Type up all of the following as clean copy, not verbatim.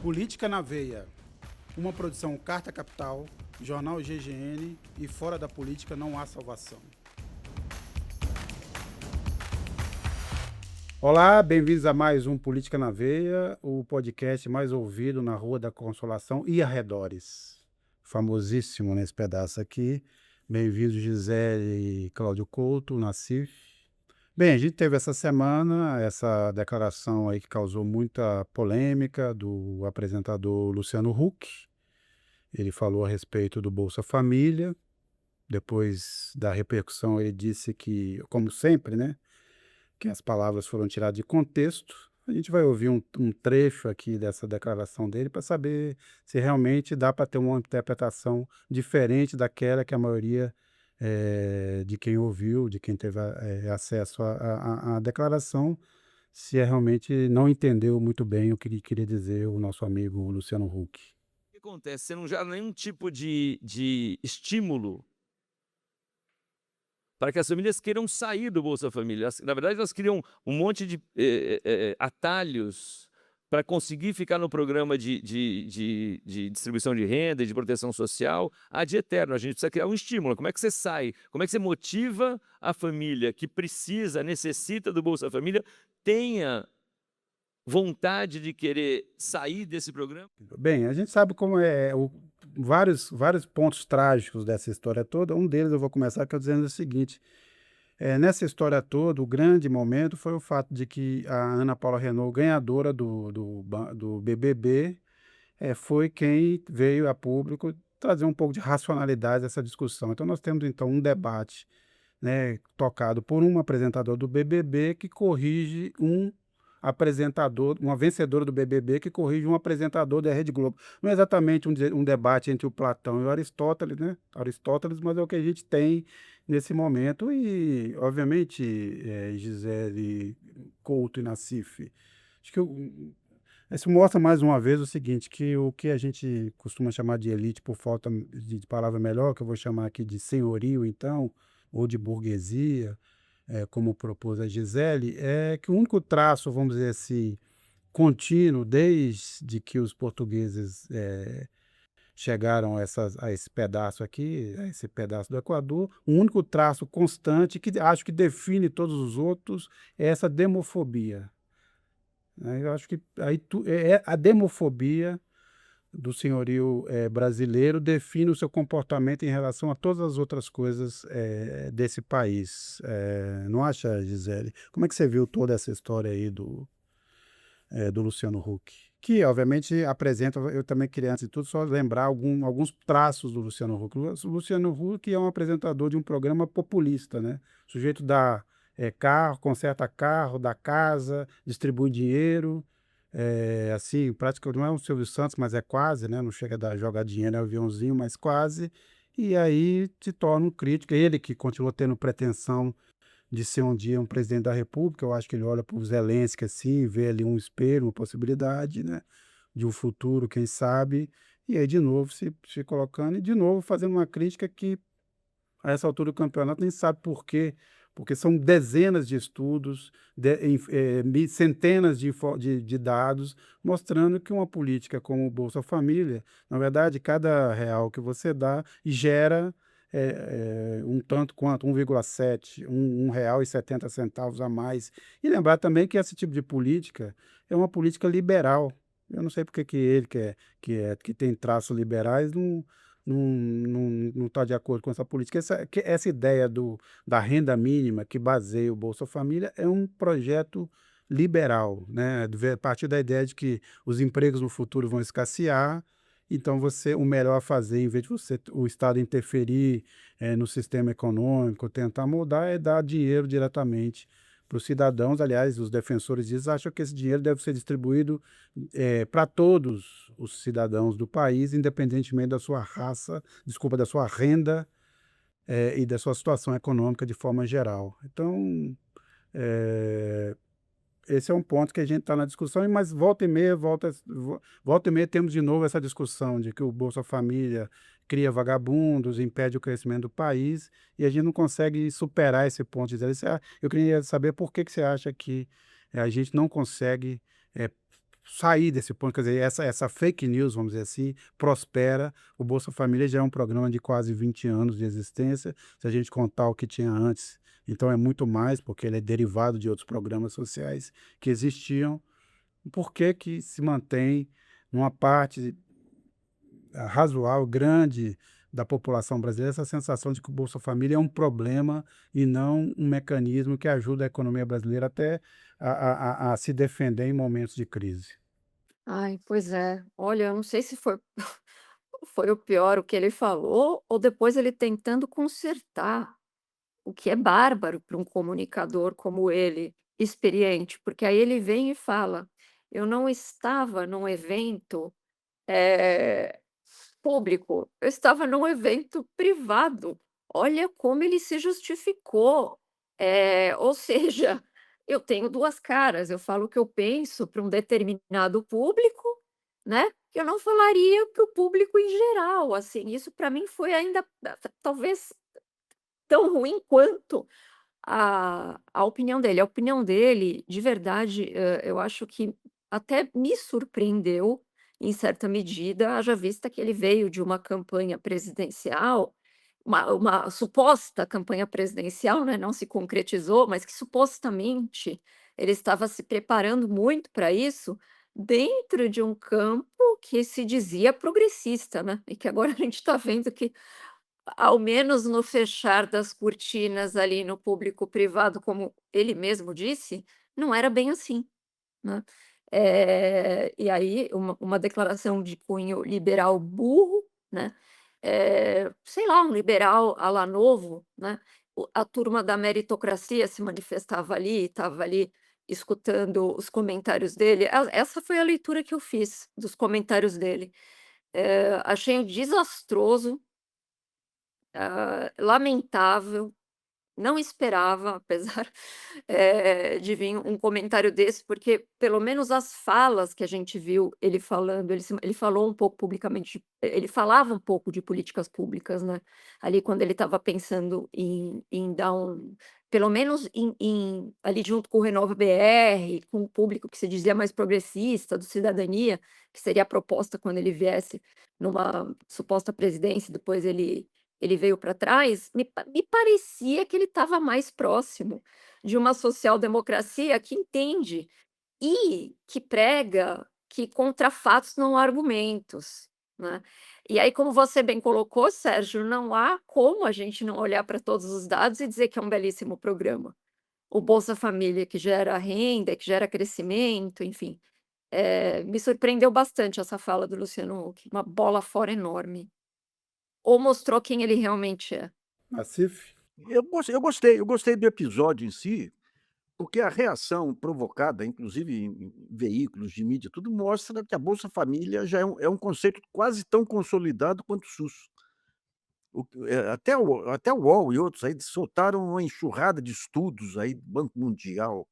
Política na Veia, uma produção Carta Capital, Jornal GGN e fora da política não há salvação. Olá, bem-vindos a mais um Política na Veia, o podcast mais ouvido na Rua da Consolação e arredores. Famosíssimo nesse pedaço aqui. Bem-vindos Gisele e Cláudio Couto, Nassif. Bem, a gente teve essa semana essa declaração aí que causou muita polêmica do apresentador Luciano Huck. Ele falou a respeito do Bolsa Família. Depois da repercussão, ele disse que, como sempre, né, que as palavras foram tiradas de contexto. A gente vai ouvir um trecho aqui dessa declaração dele para saber se realmente dá para ter uma interpretação diferente daquela que a maioria de quem ouviu, de quem teve acesso à declaração, se realmente não entendeu muito bem o que ele queria dizer o nosso amigo Luciano Huck. O que acontece? Você não gera nenhum tipo de estímulo para que as famílias queiram sair do Bolsa Família. Na verdade, elas criam um monte de atalhos para conseguir ficar no programa de distribuição de renda e de proteção social ad eterno. A gente precisa criar um estímulo. Como é que você sai? Como é que você motiva a família que precisa, necessita do Bolsa Família, tenha vontade de querer sair desse programa? Bem, a gente sabe como vários pontos trágicos dessa história toda. Um deles eu vou começar dizendo o seguinte: nessa história toda, o grande momento foi o fato de que a Ana Paula Renault, ganhadora do BBB, foi quem veio a público trazer um pouco de racionalidade a essa discussão. Então, nós temos então um debate, né, tocado por um apresentador do BBB que corrige uma vencedora do BBB que corrige um apresentador da Rede Globo. Não é exatamente um debate entre o Platão e o Aristóteles, né? Aristóteles, mas é o que a gente tem nesse momento e, obviamente, Gisele, Couto e Nassif. Acho que isso mostra mais uma vez o seguinte, que o que a gente costuma chamar de elite, por falta de palavra melhor, que eu vou chamar aqui de senhorio, então, ou de burguesia, como propôs a Gisele, é que o único traço, vamos dizer assim, contínuo, desde que os portugueses chegaram a esse pedaço aqui, a esse pedaço do Equador, o único traço constante que acho que define todos os outros é essa demofobia. Eu acho que aí a demofobia do senhorio brasileiro define o seu comportamento em relação a todas as outras coisas desse país. Não acha, Gisele? Como é que você viu toda essa história aí do Luciano Huck? Que, obviamente, apresenta, eu também queria, antes de tudo, só lembrar alguns traços do Luciano Huck. O Luciano Huck é um apresentador de um programa populista, né? O sujeito dá carro, conserta carro, dá casa, distribui dinheiro, assim, praticamente não é um Silvio Santos, mas é quase, né? Não chega a jogar dinheiro no aviãozinho, mas quase. E aí se torna um crítico. Ele que continua tendo pretensão de ser um dia um presidente da República. Eu acho que ele olha para o Zelensky assim, vê ali um espelho, uma possibilidade, né, de um futuro, quem sabe, e aí de novo se colocando e de novo fazendo uma crítica que a essa altura do campeonato nem sabe por quê, porque são dezenas de estudos, centenas de dados mostrando que uma política como o Bolsa Família, na verdade, cada real que você dá gera um tanto quanto 1,7, R$ 1,70 a mais. E lembrar também que esse tipo de política é uma política liberal. Eu não sei porque que ele, que tem traços liberais, não está de acordo com essa política. Essa ideia da renda mínima que baseia o Bolsa Família é um projeto liberal, né? A partir da ideia de que os empregos no futuro vão escassear, então o melhor a fazer, em vez de o Estado interferir no sistema econômico, tentar mudar, é dar dinheiro diretamente para os cidadãos. Aliás, os defensores disso acham que esse dinheiro deve ser distribuído para todos os cidadãos do país, independentemente da sua raça, da sua renda e da sua situação econômica de forma geral. Então, esse é um ponto que a gente está na discussão, mas volta e meia temos de novo essa discussão de que o Bolsa Família cria vagabundos, impede o crescimento do país, e a gente não consegue superar esse ponto. Eu queria saber por que você acha que a gente não consegue sair desse ponto, quer dizer, essa fake news, vamos dizer assim, prospera. O Bolsa Família já é um programa de quase 20 anos de existência, se a gente contar o que tinha antes, então é muito mais, porque ele é derivado de outros programas sociais que existiam. Por que que se mantém numa parte razoável, grande da população brasileira, essa sensação de que o Bolsa Família é um problema e não um mecanismo que ajuda a economia brasileira até a se defender em momentos de crise? Ai, pois é. Olha, eu não sei se foi foi o pior o que ele falou ou depois ele tentando consertar, o que é bárbaro para um comunicador como ele, experiente, porque aí ele vem e fala: "Eu não estava num evento, eh, público, eu estava num evento privado". Olha como ele se justificou. Ou seja, eu tenho 2 caras, eu falo o que eu penso para um determinado público, né, que eu não falaria para o público em geral, assim, isso para mim foi ainda talvez tão ruim quanto a opinião dele. A opinião dele, de verdade, eu acho que até me surpreendeu, em certa medida, haja vista que ele veio de uma campanha presidencial, uma suposta campanha presidencial, né, não se concretizou, mas que supostamente ele estava se preparando muito para isso, dentro de um campo que se dizia progressista, né, e que agora a gente está vendo que ao menos no fechar das cortinas ali no público privado, como ele mesmo disse, não era bem assim, né. E aí uma declaração de cunho liberal burro, né, sei lá, um liberal à la Novo, né, a turma da meritocracia se manifestava ali, estava ali escutando os comentários dele. Essa foi a leitura que eu fiz dos comentários dele. Achei desastroso, lamentável, não esperava, apesar, de vir um comentário desse, porque pelo menos as falas que a gente viu ele falando, ele falou um pouco publicamente, ele falava um pouco de políticas públicas, né, ali quando ele estava pensando em dar pelo menos ali junto com o Renova BR, com o público que se dizia mais progressista, do Cidadania, que seria a proposta quando ele viesse numa suposta presidência, depois ele veio para trás, me parecia que ele estava mais próximo de uma social-democracia que entende e que prega que contra fatos não há argumentos, né. E aí, como você bem colocou, Sérgio, não há como a gente não olhar para todos os dados e dizer que é um belíssimo programa. O Bolsa Família que gera renda, que gera crescimento, enfim. Me surpreendeu bastante essa fala do Luciano Huck, uma bola fora enorme. Ou mostrou quem ele realmente é. Nassif? Eu gostei do episódio em si, porque a reação provocada, inclusive em veículos de mídia, tudo mostra que a Bolsa Família já é um conceito quase tão consolidado quanto o SUS. Até o UOL e outros aí soltaram uma enxurrada de estudos aí, Banco Mundial,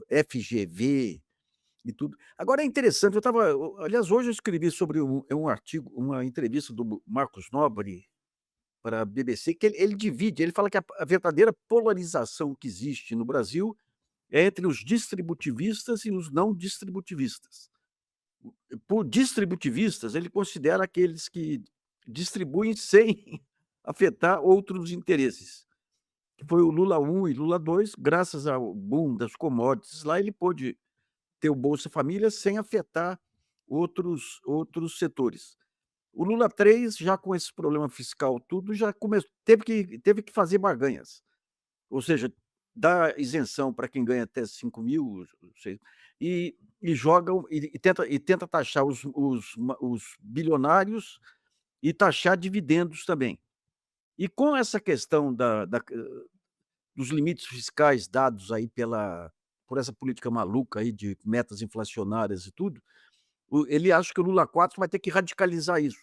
FGV e tudo. Agora é interessante, aliás, hoje eu escrevi sobre um artigo, uma entrevista do Marcos Nobre para a BBC, que ele divide, ele fala que a verdadeira polarização que existe no Brasil é entre os distributivistas e os não distributivistas. Por distributivistas, ele considera aqueles que distribuem sem afetar outros interesses. Que foi o Lula 1 e Lula 2, graças ao boom das commodities lá, ele pôde ter o Bolsa Família sem afetar outros setores. O Lula 3, já com esse problema fiscal tudo, já teve que fazer barganhas. Ou seja, dá isenção para quem ganha até 5.000, sei, e joga e tenta taxar os bilionários e taxar dividendos também. E com essa questão dos limites fiscais dados aí por essa política maluca aí de metas inflacionárias e tudo, ele acha que o Lula 4 vai ter que radicalizar isso.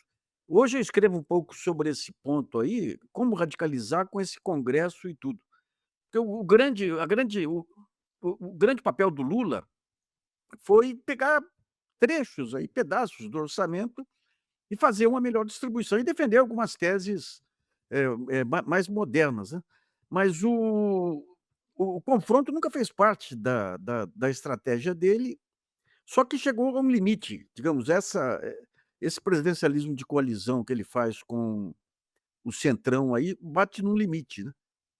Hoje eu escrevo um pouco sobre esse ponto aí, como radicalizar com esse congresso e tudo. Porque o grande papel do Lula foi pegar trechos aí, pedaços do orçamento e fazer uma melhor distribuição e defender algumas teses, mais modernas, né. Mas o confronto nunca fez parte da estratégia dele, Só que chegou a um limite, digamos, esse presidencialismo de coalizão que ele faz com o centrão aí, bate num limite, né.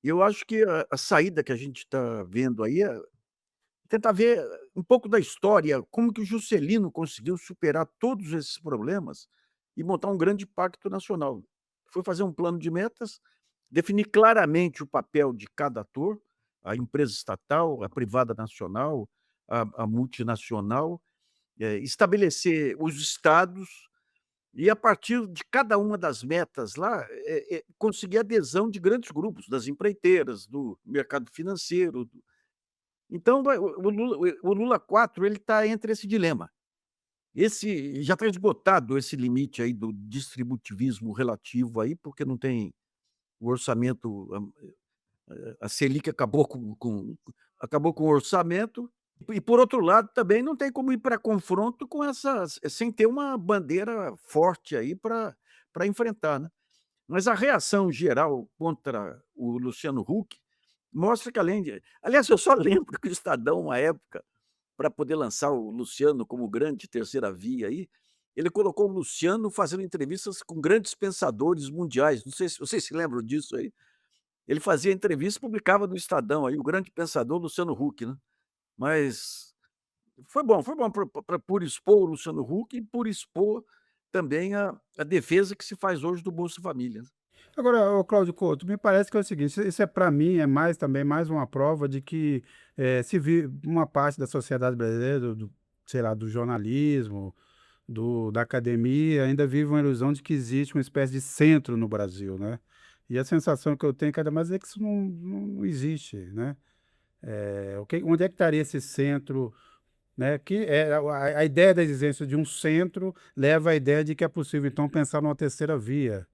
E eu acho que a saída que a gente está vendo aí é tentar ver um pouco da história, como que o Juscelino conseguiu superar todos esses problemas e montar um grande pacto nacional. Foi fazer um plano de metas, definir claramente o papel de cada ator, a empresa estatal, a privada nacional, a multinacional, estabelecer os estados e a partir de cada uma das metas lá, conseguir adesão de grandes grupos, das empreiteiras, do mercado financeiro. Então vai o Lula 4 ele está entre esse dilema. Esse já está esgotado esse limite aí do distributivismo relativo aí, porque não tem o orçamento, a Selic acabou com o orçamento, e por outro lado também não tem como ir para confronto com essas sem ter uma bandeira forte aí para enfrentar, né. Mas a reação geral contra o Luciano Huck mostra que além de aliás, eu só lembro que o Estadão, uma época, para poder lançar o Luciano como grande terceira via aí, ele colocou o Luciano fazendo entrevistas com grandes pensadores mundiais, não sei se vocês se lembram disso aí? Ele fazia entrevista e publicava no Estadão aí, o grande pensador Luciano Huck, né. Mas foi bom pra por expor o Luciano Huck e por expor também a defesa que se faz hoje do Bolsa Família, né. Agora, ô Cláudio Couto, me parece que é o seguinte, isso é para mim, é mais também mais uma prova de que se vive uma parte da sociedade brasileira, sei lá, do jornalismo, da academia, ainda vive uma ilusão de que existe uma espécie de centro no Brasil, né? E a sensação que eu tenho cada mais é que isso não existe, né? Onde é que estaria esse centro, né? Que é a ideia da existência de um centro leva à ideia de que é possível então pensar numa terceira via.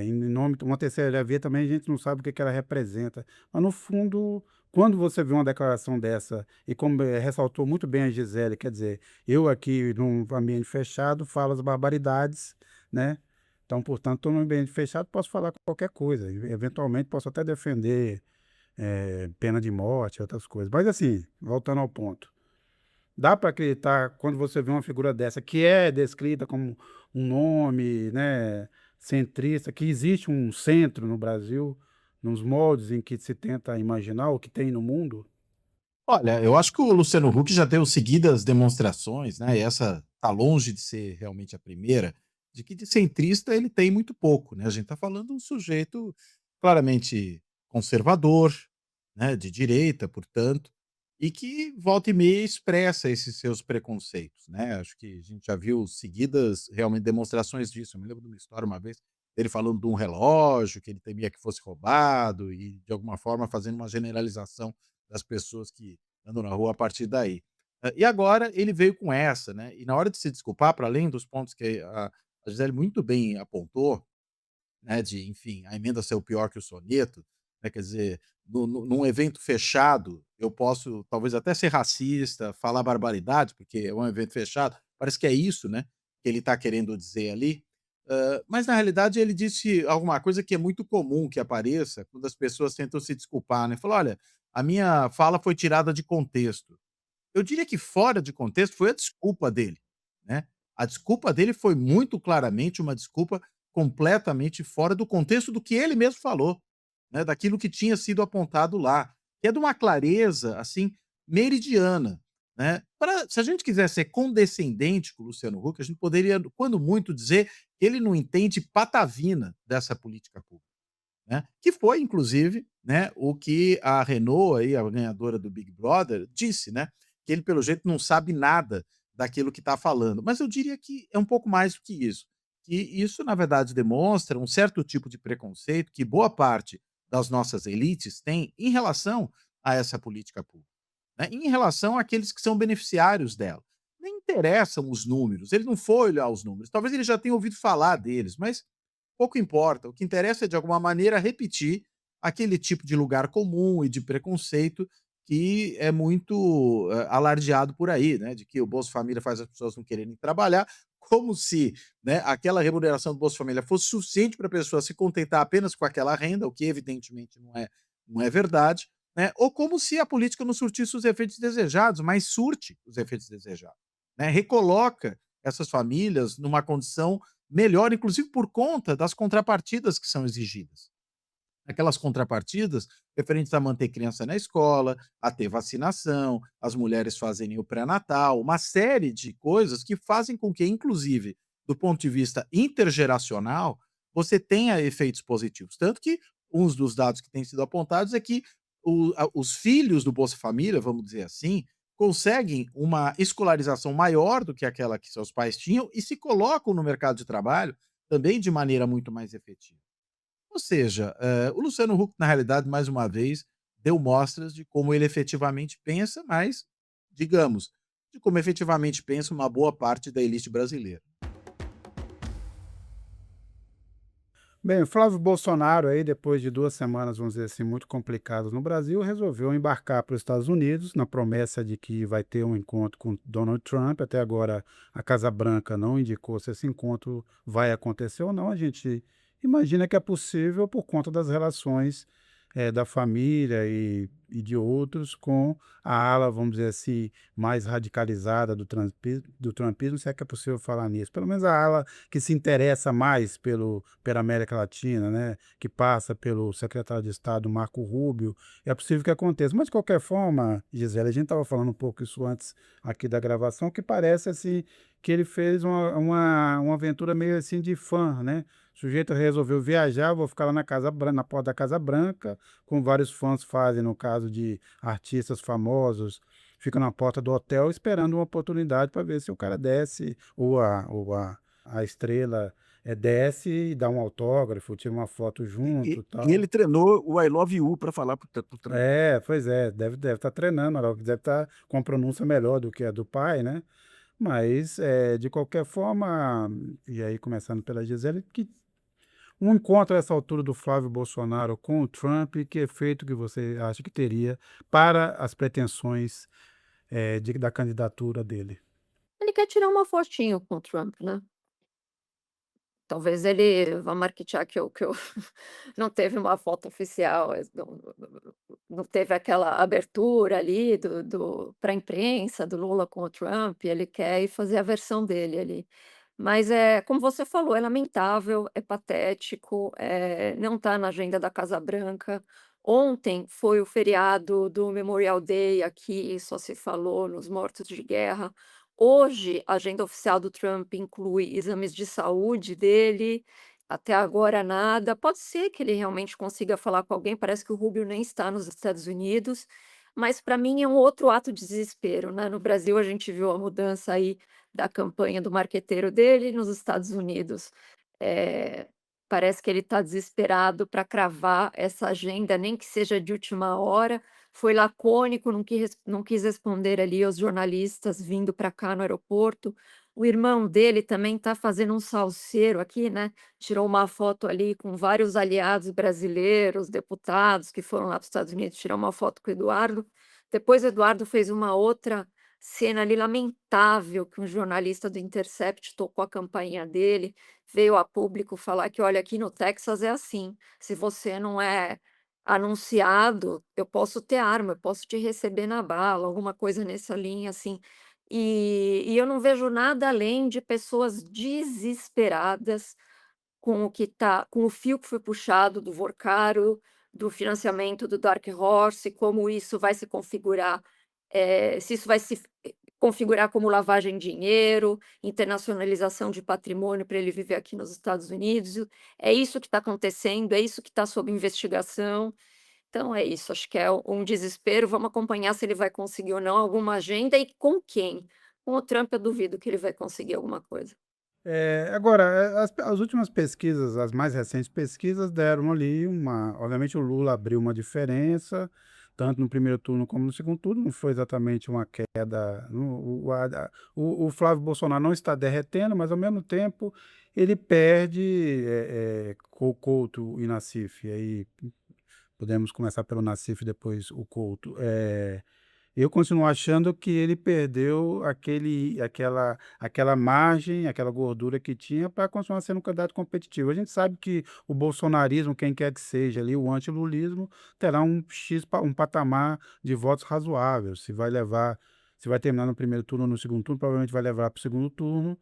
Em nome de uma terceira via também a gente não sabe o que que ela representa. Mas no fundo, quando você vê uma declaração dessa, e como ressaltou muito bem a Gisele, quer dizer, eu aqui num ambiente fechado falo as barbaridades, né? Então, portanto, estou num ambiente fechado, posso falar qualquer coisa. Eventualmente posso até defender pena de morte, outras coisas. Mas assim, voltando ao ponto. Dá para acreditar quando você vê uma figura dessa, que é descrita como um nome, né, centrista, que existe um centro no Brasil, nos moldes em que se tenta imaginar o que tem no mundo? Olha, eu acho que o Luciano Huck já deu seguidas demonstrações, né, e essa tá longe de ser realmente a primeira, de que de centrista ele tem muito pouco, né. A gente tá falando de um sujeito claramente conservador, né, de direita, portanto, e que volta e meia expressa esses seus preconceitos, né. Acho que a gente já viu seguidas realmente demonstrações disso. Eu me lembro de uma história uma vez, dele falando de um relógio que ele temia que fosse roubado e, de alguma forma, fazendo uma generalização das pessoas que andam na rua a partir daí. E agora ele veio com essa, né, e na hora de se desculpar, para além dos pontos que a Gisele muito bem apontou, né, de, enfim, a emenda ser o pior que o soneto, né, quer dizer, num evento fechado, eu posso talvez até ser racista, falar barbaridade, porque é um evento fechado, parece que é isso, né, que ele está querendo dizer ali, mas na realidade ele disse alguma coisa que é muito comum que apareça quando as pessoas tentam se desculpar, né, falou: "Olha, a minha fala foi tirada de contexto". Eu diria que fora de contexto foi a desculpa dele, né. A desculpa dele foi muito claramente uma desculpa completamente fora do contexto do que ele mesmo falou, né, daquilo que tinha sido apontado lá, que é de uma clareza, assim, meridiana, né. Se a gente quiser ser condescendente com o Luciano Huck, a gente poderia, quando muito, dizer que ele não entende patavina dessa política pública, né, que foi inclusive, né, o que a Renault aí, a ganhadora do Big Brother, disse, né, que ele pelo jeito não sabe nada daquilo que está falando. Mas eu diria que é um pouco mais do que isso, que isso na verdade demonstra um certo tipo de preconceito que boa parte das nossas elites tem em relação a essa política pública, né, em relação àqueles que são beneficiários dela. Nem interessam os números, ele não foi olhar os números, talvez ele já tenha ouvido falar deles, mas pouco importa, o que interessa é, de alguma maneira, repetir aquele tipo de lugar comum e de preconceito que é muito, alardeado por aí, né, de que o Bolsa Família faz as pessoas não quererem trabalhar, como se, né, aquela remuneração do Bolsa Família fosse suficiente para a pessoa se contentar apenas com aquela renda, o que evidentemente não é verdade, né? Ou como se a política não surtisse os efeitos desejados, mas surte os efeitos desejados, né? Recoloca essas famílias numa condição melhor, inclusive por conta das contrapartidas que são exigidas. Aquelas contrapartidas referentes a manter criança na escola, a ter vacinação, as mulheres fazerem o pré-natal, uma série de coisas que fazem com que, inclusive, do ponto de vista intergeracional, você tenha efeitos positivos. Tanto que um dos dados que têm sido apontados é que os filhos do Bolsa Família, vamos dizer assim, conseguem uma escolarização maior do que aquela que seus pais tinham e se colocam no mercado de trabalho também de maneira muito mais efetiva. Ou seja, o Luciano Huck, na realidade, mais uma vez, deu mostras de como ele efetivamente pensa, mas, digamos, de como efetivamente pensa uma boa parte da elite brasileira. Bem, o Flávio Bolsonaro aí, depois de 2 semanas, vamos dizer assim, muito complicadas no Brasil, resolveu embarcar para os Estados Unidos, na promessa de que vai ter um encontro com Donald Trump. Até agora, a Casa Branca não indicou se esse encontro vai acontecer ou não. A gente imagina que é possível por conta das relações, da família e de outros com a ala, vamos dizer assim, mais radicalizada do trumpismo, se é que é possível falar nisso. Pelo menos a ala que se interessa mais pela América Latina, né, que passa pelo secretário de Estado Marco Rubio, é possível que aconteça. Mas, de qualquer forma, Gisele, a gente estava falando um pouco isso antes aqui da gravação, que parece assim que ele fez uma aventura meio assim de fã, né? O sujeito resolveu viajar, vou ficar lá na porta da Casa Branca, como vários fãs fazem no caso de artistas famosos, ficam na porta do hotel esperando uma oportunidade para ver se o cara desce, ou a estrela desce e dá um autógrafo, tira uma foto junto E e e ele tal. treinou o I love you para falar para o Trump. É, pois é, deve estar treinando, deve estar com a pronúncia melhor do que a do pai, né? Mas, de qualquer forma, e aí começando pela Gisele, que um encontro a essa altura do Flávio Bolsonaro com o Trump, que efeito que você acha que teria para as pretensões, da candidatura dele? Ele quer tirar uma fotinho com o Trump, né. Talvez ele vá marketear que eu não teve uma foto oficial, não teve aquela abertura ali do pra imprensa, do Lula com o Trump, ele quer ir fazer a versão dele ali. Mas, como você falou, é lamentável, é patético, não está na agenda da Casa Branca. Ontem foi o feriado do Memorial Day aqui, só se falou nos mortos de guerra. Hoje, a agenda oficial do Trump inclui exames de saúde dele, até agora nada. Pode ser que ele realmente consiga falar com alguém, parece que o Rubio nem está nos Estados Unidos, mas para mim é um outro ato de desespero, né. No Brasil a gente viu a mudança aí da campanha do marqueteiro dele, nos Estados Unidos, eh, parece que ele está desesperado para cravar essa agenda, nem que seja de última hora. Foi lacônico, não quis responder ali aos jornalistas vindo para cá no aeroporto. O irmão dele também está fazendo um salseiro aqui, né, tirou uma foto ali com vários aliados brasileiros, deputados que foram lá para os Estados Unidos tirar uma foto com o Eduardo. Depois o Eduardo fez uma outra cena ali lamentável, que um jornalista do Intercept tocou a campainha dele, veio a público falar que: "Olha, aqui no Texas é assim, se você não é anunciado, eu posso ter arma, eu posso te receber na bala", alguma coisa nessa linha, assim. E eu não vejo nada além de pessoas desesperadas com o fio que foi puxado do Vorcaro, do financiamento do Dark Horse, como isso vai se configurar, se isso vai se configurar como lavagem de dinheiro, internacionalização de patrimônio para ele viver aqui nos Estados Unidos. É isso que está acontecendo, é isso que está sob investigação. Então é isso, acho que é um desespero. Vamos acompanhar se ele vai conseguir ou não alguma agenda e com quem. Com o Trump eu duvido que ele vai conseguir alguma coisa. Agora, as últimas pesquisas, as mais recentes pesquisas deram ali obviamente o Lula abriu uma diferença, tanto no primeiro turno como no segundo turno, não foi exatamente uma queda, o Flávio Bolsonaro não está derretendo, mas ao mesmo tempo ele perde, Couto e Nassif, aí podemos começar pelo Nassif e depois o Couto. Eu continuo achando que ele perdeu aquela margem, aquela gordura que tinha para continuar sendo um candidato competitivo. A gente sabe que o bolsonarismo, quem quer que seja ali, o antilulismo, terá um patamar de votos razoável. Se vai terminar no primeiro turno ou no segundo turno, provavelmente vai levar para o segundo turno.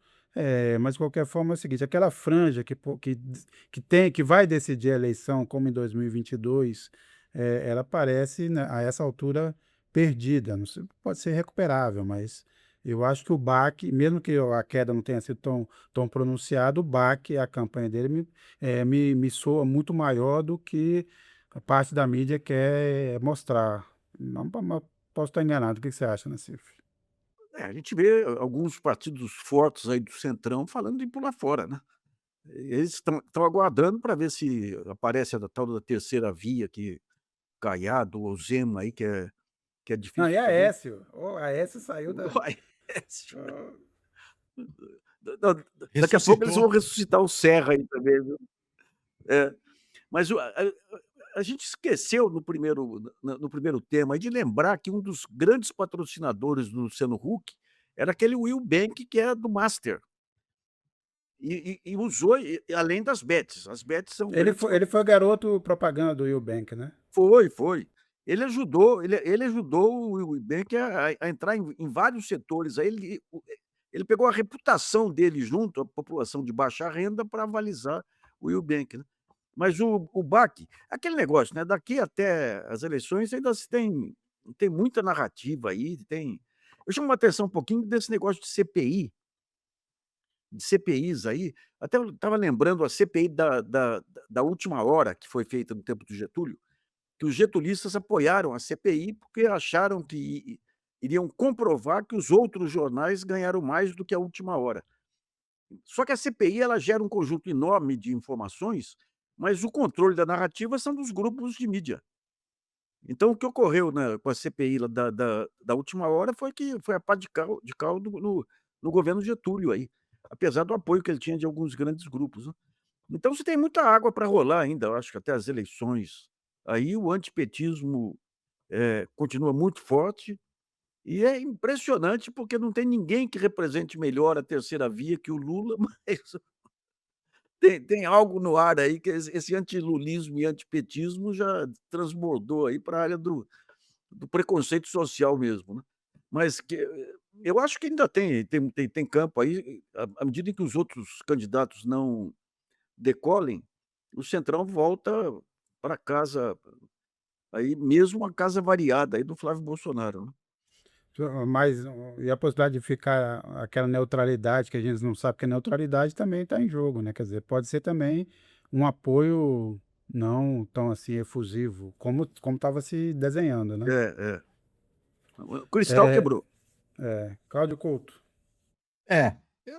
Mas de qualquer forma é o seguinte, aquela franja que vai decidir a eleição, como em 2022, ela parece, né, a essa altura perdida, não sei, pode ser recuperável, mas eu acho que o baque, mesmo que a queda não tenha sido tão pronunciada, o baque, a campanha dele me soa muito maior do que a parte da mídia quer mostrar. Não, mas posso estar enganado. O que você acha, Nassif? A gente vê alguns partidos fortes aí do centrão falando em pular fora, né. Eles estão aguardando para ver se aparece a tal da terceira via que Caiado ou Zema aí, que é Não, e difícil também. Aécio? O Aécio saiu da. O Aécio. Ó, Da daqui a pouco eles Ressuscitou. vão ressuscitar o Serra aí também, viu. É, mas a gente esqueceu no primeiro tema aí de lembrar que um dos grandes patrocinadores do Luciano Huck era aquele Will Bank que é do Master, e usou além das bets, as bets são grandes. ele foi garoto propaganda do Eubank, né? Foi. Ele ajudou o Nubank a entrar em vários setores, aí ele pegou a reputação dele junto à população de baixa renda para avalizar o Nubank, né. Mas o BAC, aquele negócio, né, daqui até as eleições ainda se tem muita narrativa aí, eu chamo a atenção um pouquinho desse negócio de CPI, de CPIs aí, até eu estava lembrando a CPI da última hora que foi feita no tempo do Getúlio, que os getulistas apoiaram a CPI, porque acharam que iriam comprovar que os outros jornais ganharam mais do que a última hora. Só que a CPI ela gera um conjunto enorme de informações, mas o controle da narrativa são dos grupos de mídia. Então o que ocorreu, né, com a CPI lá da última hora foi que foi a pá de caldo no governo Getúlio aí, apesar do apoio que ele tinha de alguns grandes grupos, né. Então você tem muita água para rolar ainda, eu acho que até as eleições. Aí o antipetismo continua muito forte, e é impressionante, porque não tem ninguém que represente melhor a terceira via que o Lula, mas tem algo no ar aí que esse antilulismo e antipetismo já transbordou aí para a área do preconceito social mesmo, né. Mas eu acho que ainda tem campo aí, à medida em que os outros candidatos não decolem, o centrão volta para casa, aí mesmo uma casa variada aí do Flávio Bolsonaro, né. Mas e a possibilidade de ficar aquela neutralidade que a gente não sabe que é neutralidade também está em jogo, né? Quer dizer, pode ser também um apoio não tão assim efusivo como estava se desenhando, né? É. O cristal É, quebrou. Cláudio Couto.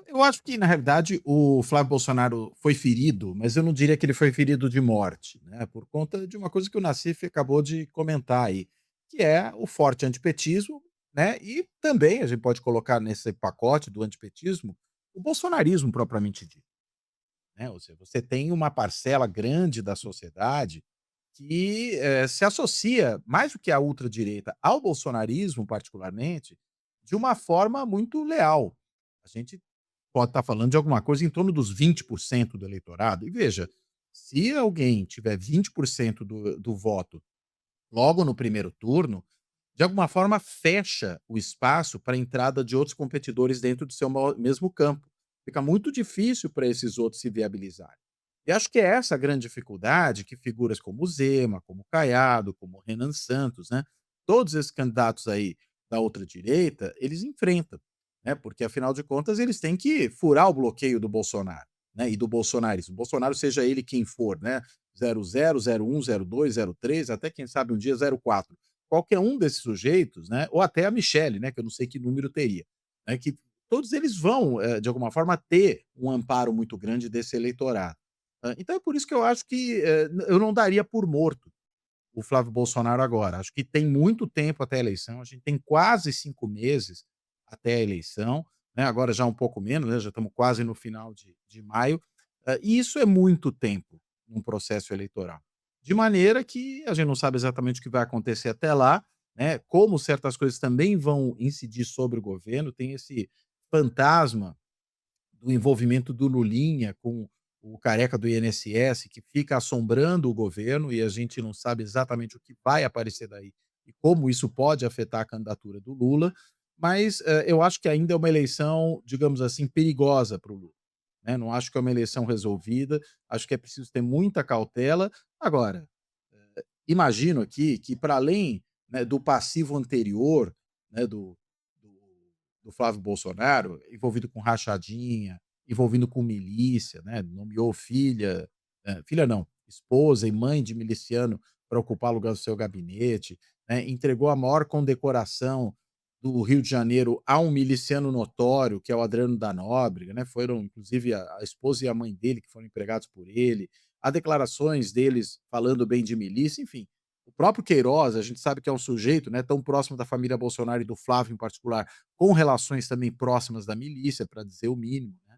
Eu acho que, na realidade, o Flávio Bolsonaro foi ferido, mas eu não diria que ele foi ferido de morte, né? Por conta de uma coisa que o Nassif acabou de comentar aí, que é o forte antipetismo, né? E também a gente pode colocar nesse pacote do antipetismo o bolsonarismo propriamente dito, né? Ou seja, você tem uma parcela grande da sociedade que se associa, mais do que à ultradireita, ao bolsonarismo, particularmente, de uma forma muito leal. A gente pode estar falando de alguma coisa em torno dos 20% do eleitorado. E veja, se alguém tiver 20% do voto logo no primeiro turno, de alguma forma fecha o espaço para a entrada de outros competidores dentro do seu mesmo campo. Fica muito difícil para esses outros se viabilizarem. E acho que é essa a grande dificuldade que figuras como Zema, como Caiado, como Renan Santos, né, todos esses candidatos aí da outra direita, eles enfrentam, né, porque afinal de contas eles têm que furar o bloqueio do Bolsonaro, né, e do bolsonarismo. Bolsonaro seja ele quem for, né, 00, 01, 02, 03, até quem sabe um dia 04. Qualquer um desses sujeitos, né, ou até a Michelle, né, que eu não sei que número teria, né, que todos eles vão, de alguma forma, ter um amparo muito grande desse eleitorado. Então é por isso que eu acho que eu não daria por morto o Flávio Bolsonaro agora. Acho que tem muito tempo até a eleição, a gente tem quase 5 meses até a eleição, né, agora já um pouco menos, né, já estamos quase no final de maio, e isso é muito tempo num processo eleitoral. De maneira que a gente não sabe exatamente o que vai acontecer até lá, né, como certas coisas também vão incidir sobre o governo, tem esse fantasma do envolvimento do Lulinha com o careca do INSS, que fica assombrando o governo e a gente não sabe exatamente o que vai aparecer daí e como isso pode afetar a candidatura do Lula, mas, eu acho que ainda é uma eleição, digamos assim, perigosa para o Lula, né, não acho que é uma eleição resolvida, acho que é preciso ter muita cautela. Agora, imagino aqui que para além, né, do passivo anterior, né, do do Flávio Bolsonaro, envolvido com rachadinha, envolvido com milícia, né, nomeou filha, filha não, esposa e mãe de miliciano para ocupar lugar do seu gabinete, né, entregou a maior condecoração do Rio de Janeiro a um miliciano notório, que é o Adriano da Nóbrega, né, foram inclusive a esposa e a mãe dele que foram empregados por ele, há declarações deles falando bem de milícia, enfim. O próprio Queiroz, a gente sabe que é um sujeito, né, tão próximo da família Bolsonaro e do Flávio em particular, com relações também próximas da milícia, para dizer o mínimo, né.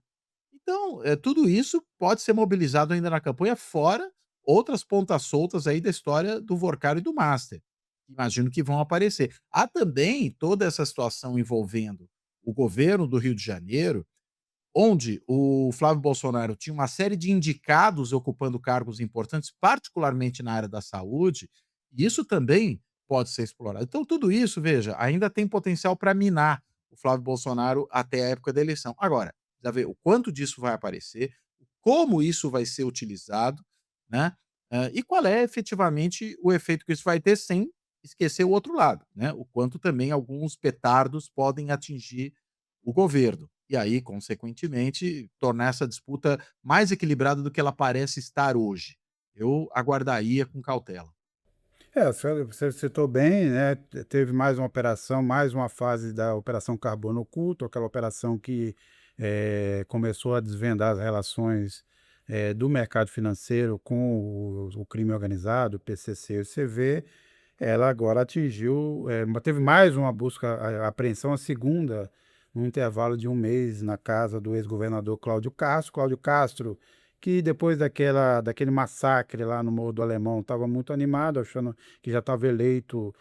Então, tudo isso pode ser mobilizado ainda na campanha, fora outras pontas soltas aí da história do Workar e do Master. Imagino que vão aparecer. Há também toda essa situação envolvendo o governo do Rio de Janeiro, onde o Flávio Bolsonaro tinha uma série de indicados ocupando cargos importantes, particularmente na área da saúde, e isso também pode ser explorado. Então, tudo isso, veja, ainda tem potencial para minar o Flávio Bolsonaro até a época da eleição. Agora, já vê o quanto disso vai aparecer, como isso vai ser utilizado, né? E qual é efetivamente o efeito que isso vai ter, sem esquecer o outro lado, né? O quanto também alguns petardos podem atingir o governo. E aí, consequentemente, tornar essa disputa mais equilibrada do que ela parece estar hoje. Eu aguardaria com cautela. Você citou bem, né? Teve mais uma operação, mais uma fase da Operação Carbono Oculto, aquela operação que começou a desvendar as relações do mercado financeiro com o crime organizado, o PCC e o CV. Ela agora atingiu, teve mais uma busca, a apreensão, a segunda, num intervalo de um mês, na casa do ex-governador Cláudio Castro. Cláudio Castro, que depois daquele massacre lá no Morro do Alemão, estava muito animado, achando que já estava eleito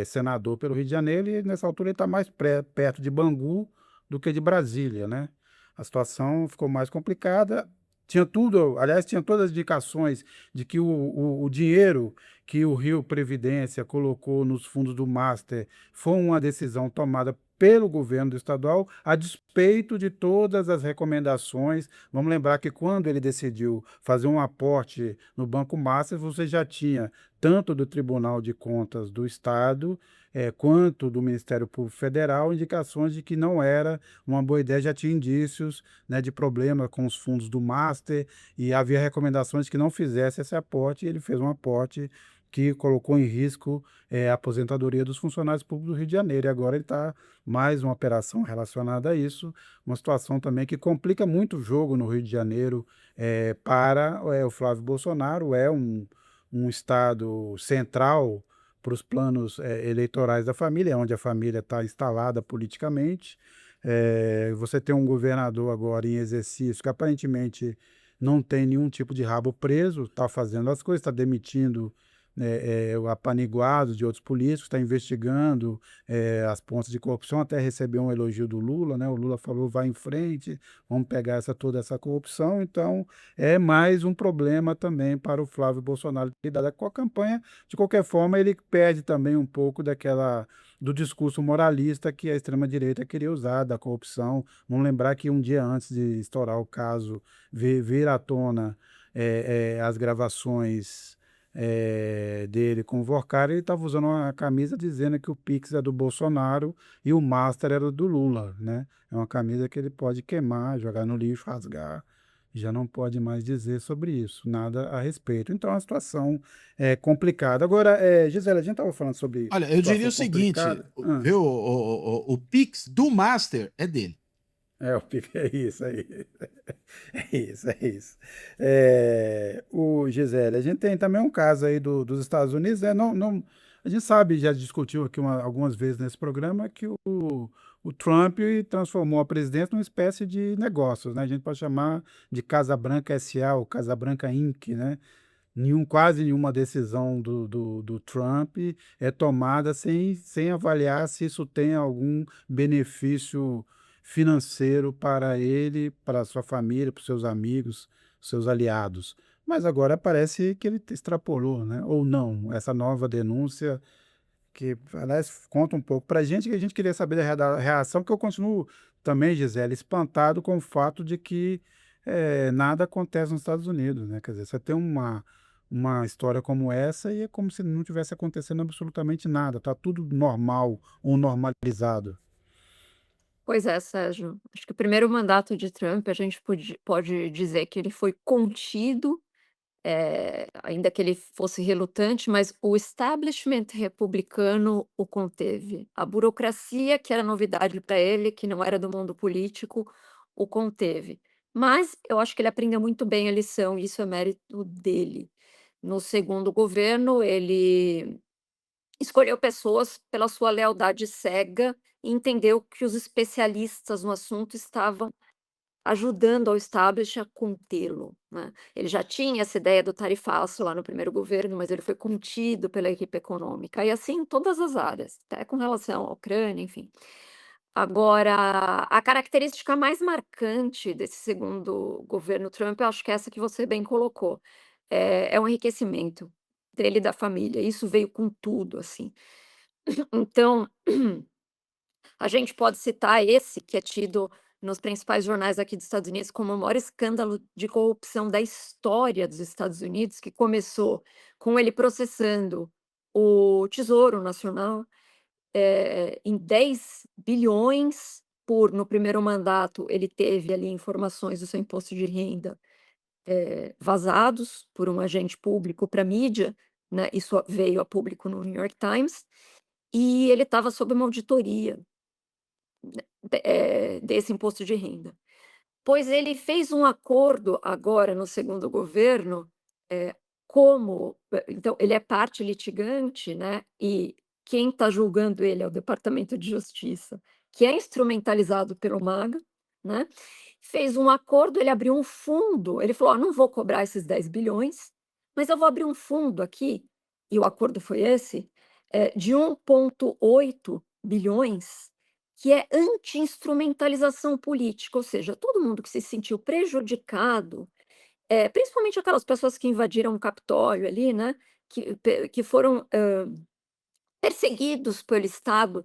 senador pelo Rio de Janeiro, e nessa altura ele está mais perto de Bangu do que de Brasília, né? A situação ficou mais complicada. Tinha tudo, aliás, tinha todas as indicações de que o dinheiro que o Rio Previdência colocou nos fundos do Master foi uma decisão tomada pelo governo estadual, a despeito de todas as recomendações. Vamos lembrar que quando ele decidiu fazer um aporte no Banco Master, você já tinha tanto do Tribunal de Contas do Estado, quanto do Ministério Público Federal, indicações de que não era uma boa ideia, já tinha indícios, né, de problema com os fundos do Master, e havia recomendações de que não fizesse esse aporte, e ele fez um aporte que colocou em risco a aposentadoria dos funcionários públicos do Rio de Janeiro. E agora ele está mais uma operação relacionada a isso, uma situação também que complica muito o jogo no Rio de Janeiro para o Flávio Bolsonaro. É um estado central para os planos eleitorais da família, onde a família está instalada politicamente. Você tem um governador agora em exercício que aparentemente não tem nenhum tipo de rabo preso, está fazendo as coisas, está demitindo o apaniguado de outros políticos, está investigando as pontas de corrupção, até recebeu um elogio do Lula, né? O Lula falou, vai em frente, vamos pegar toda essa corrupção. Então, é mais um problema também para o Flávio Bolsonaro lidar com a campanha. De qualquer forma, ele perde também um pouco do discurso moralista que a extrema-direita queria usar, da corrupção. Vamos lembrar que um dia antes de estourar o caso, vir à tona as gravações dele com o Vorcar, ele estava usando uma camisa dizendo que o Pix é do Bolsonaro e o Master era do Lula, né? É uma camisa que ele pode queimar, jogar no lixo, rasgar, já não pode mais dizer sobre isso, nada a respeito. Então, a situação é complicada. Agora, Gisele, a gente estava falando sobre Olha, eu diria situação o seguinte, complicada. viu, o Pix do Master é dele. O Pix é isso aí. É isso, é isso. O Gisele, a gente tem também um caso aí dos Estados Unidos, né? Não, a gente sabe, já discutiu aqui algumas vezes nesse programa, que o Trump transformou a presidência numa espécie de negócios, né? A gente pode chamar de Casa Branca SA, ou Casa Branca Inc., né? quase nenhuma decisão do Trump é tomada sem avaliar se isso tem algum benefício financeiro para ele, para a sua família, para os seus amigos, seus aliados. Mas agora parece que ele extrapolou, né? Ou não, essa nova denúncia que, aliás, conta um pouco para a gente, que a gente queria saber da reação, que eu continuo também, Gisele, espantado com o fato de que nada acontece nos Estados Unidos, né? Quer dizer, você tem uma história como essa e é como se não tivesse acontecendo absolutamente nada, tá tudo normal ou normalizado. Pois é, Sérgio. Acho que o primeiro mandato de Trump, a gente pode dizer que ele foi contido, ainda que ele fosse relutante, mas o establishment republicano o conteve. A burocracia, que era novidade para ele, que não era do mundo político, o conteve. Mas eu acho que ele aprendeu muito bem a lição, e isso é mérito dele. No segundo governo, ele escolheu pessoas pela sua lealdade cega e entendeu que os especialistas no assunto estavam ajudando ao establishment a contê-lo, né. Ele já tinha essa ideia do tarifaço lá no primeiro governo, mas ele foi contido pela equipe econômica, e assim em todas as áreas, até com relação à Ucrânia, enfim. Agora, a característica mais marcante desse segundo governo Trump, eu acho que é essa que você bem colocou, é o enriquecimento dele e da família, isso veio com tudo, assim. Então, a gente pode citar esse que é tido nos principais jornais aqui dos Estados Unidos como o maior escândalo de corrupção da história dos Estados Unidos, que começou com ele processando o Tesouro Nacional, em 10 bilhões no primeiro mandato, ele teve ali informações do seu imposto de renda, vazados por um agente público para a mídia, né, isso veio a público no New York Times, e ele estava sob uma auditoria desse imposto de renda. Pois ele fez um acordo agora no segundo governo, então ele é parte litigante, né, e quem está julgando ele é o Departamento de Justiça, que é instrumentalizado pelo MAGA, né, fez um acordo, ele abriu um fundo, ele falou: "Ó, não vou cobrar esses 10 bilhões, mas eu vou abrir um fundo aqui", e o acordo foi esse, de 1,8 bilhões, que é anti-instrumentalização política, ou seja, todo mundo que se sentiu prejudicado, principalmente aquelas pessoas que invadiram o Capitólio ali, né, que foram, perseguidos pelo Estado,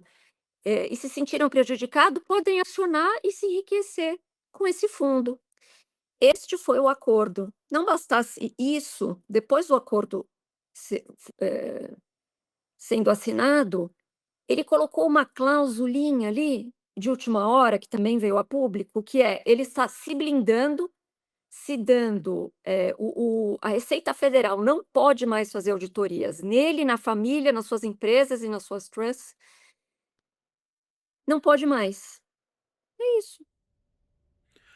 e se sentiram prejudicados, podem acionar e se enriquecer com esse fundo. Este foi o acordo. Não bastasse isso, depois do acordo se sendo assinado, ele colocou uma clausulinha ali, de última hora, que também veio a público, que ele está se blindando, se dando, a Receita Federal não pode mais fazer auditorias nele, na família, nas suas empresas e nas suas trusts, não pode mais. É isso.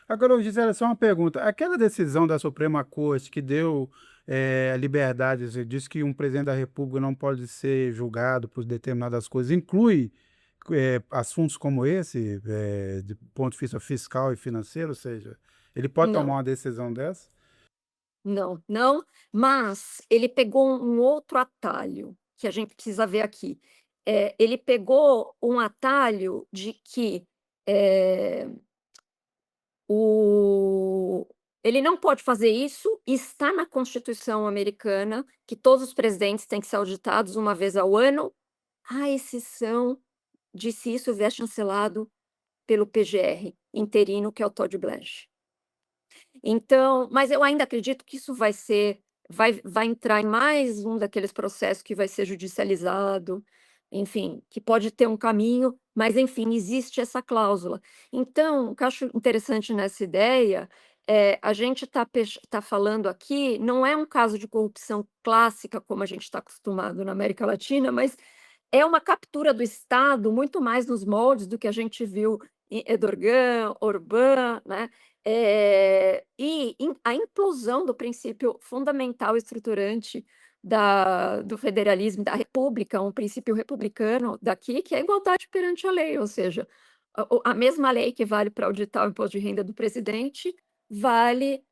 Agora, Gisele, só uma pergunta. Aquela decisão da Suprema Corte que deu liberdade, você disse que um presidente da República não pode ser julgado por determinadas coisas, inclui assuntos como esse, de ponto de vista fiscal e financeiro, ou seja, ele pode tomar Não, uma decisão dessa? não, não, mas ele pegou um outro atalho, que a gente precisa ver aqui. Ele pegou um atalho de que, eh O ele não pode fazer isso, está na Constituição americana, que todos os presidentes têm que ser auditados uma vez ao ano, à exceção de se isso vier chancelado pelo PGR interino, que é o Todd Blanche. Então, mas eu ainda acredito que isso vai entrar em mais um daqueles processos que vai ser judicializado, enfim, que pode ter um caminho, mas enfim, existe essa cláusula. Então, o que eu acho interessante nessa ideia, a gente está falando aqui, não é um caso de corrupção clássica, como a gente está acostumado na América Latina, mas é uma captura do Estado muito mais nos moldes do que a gente viu em Erdogan, Orbán, né, a implosão do princípio fundamental e estruturante do federalismo, da república, um princípio republicano daqui, que é a igualdade perante a lei, ou seja, a mesma lei que vale para auditar o imposto de renda do presidente, vale,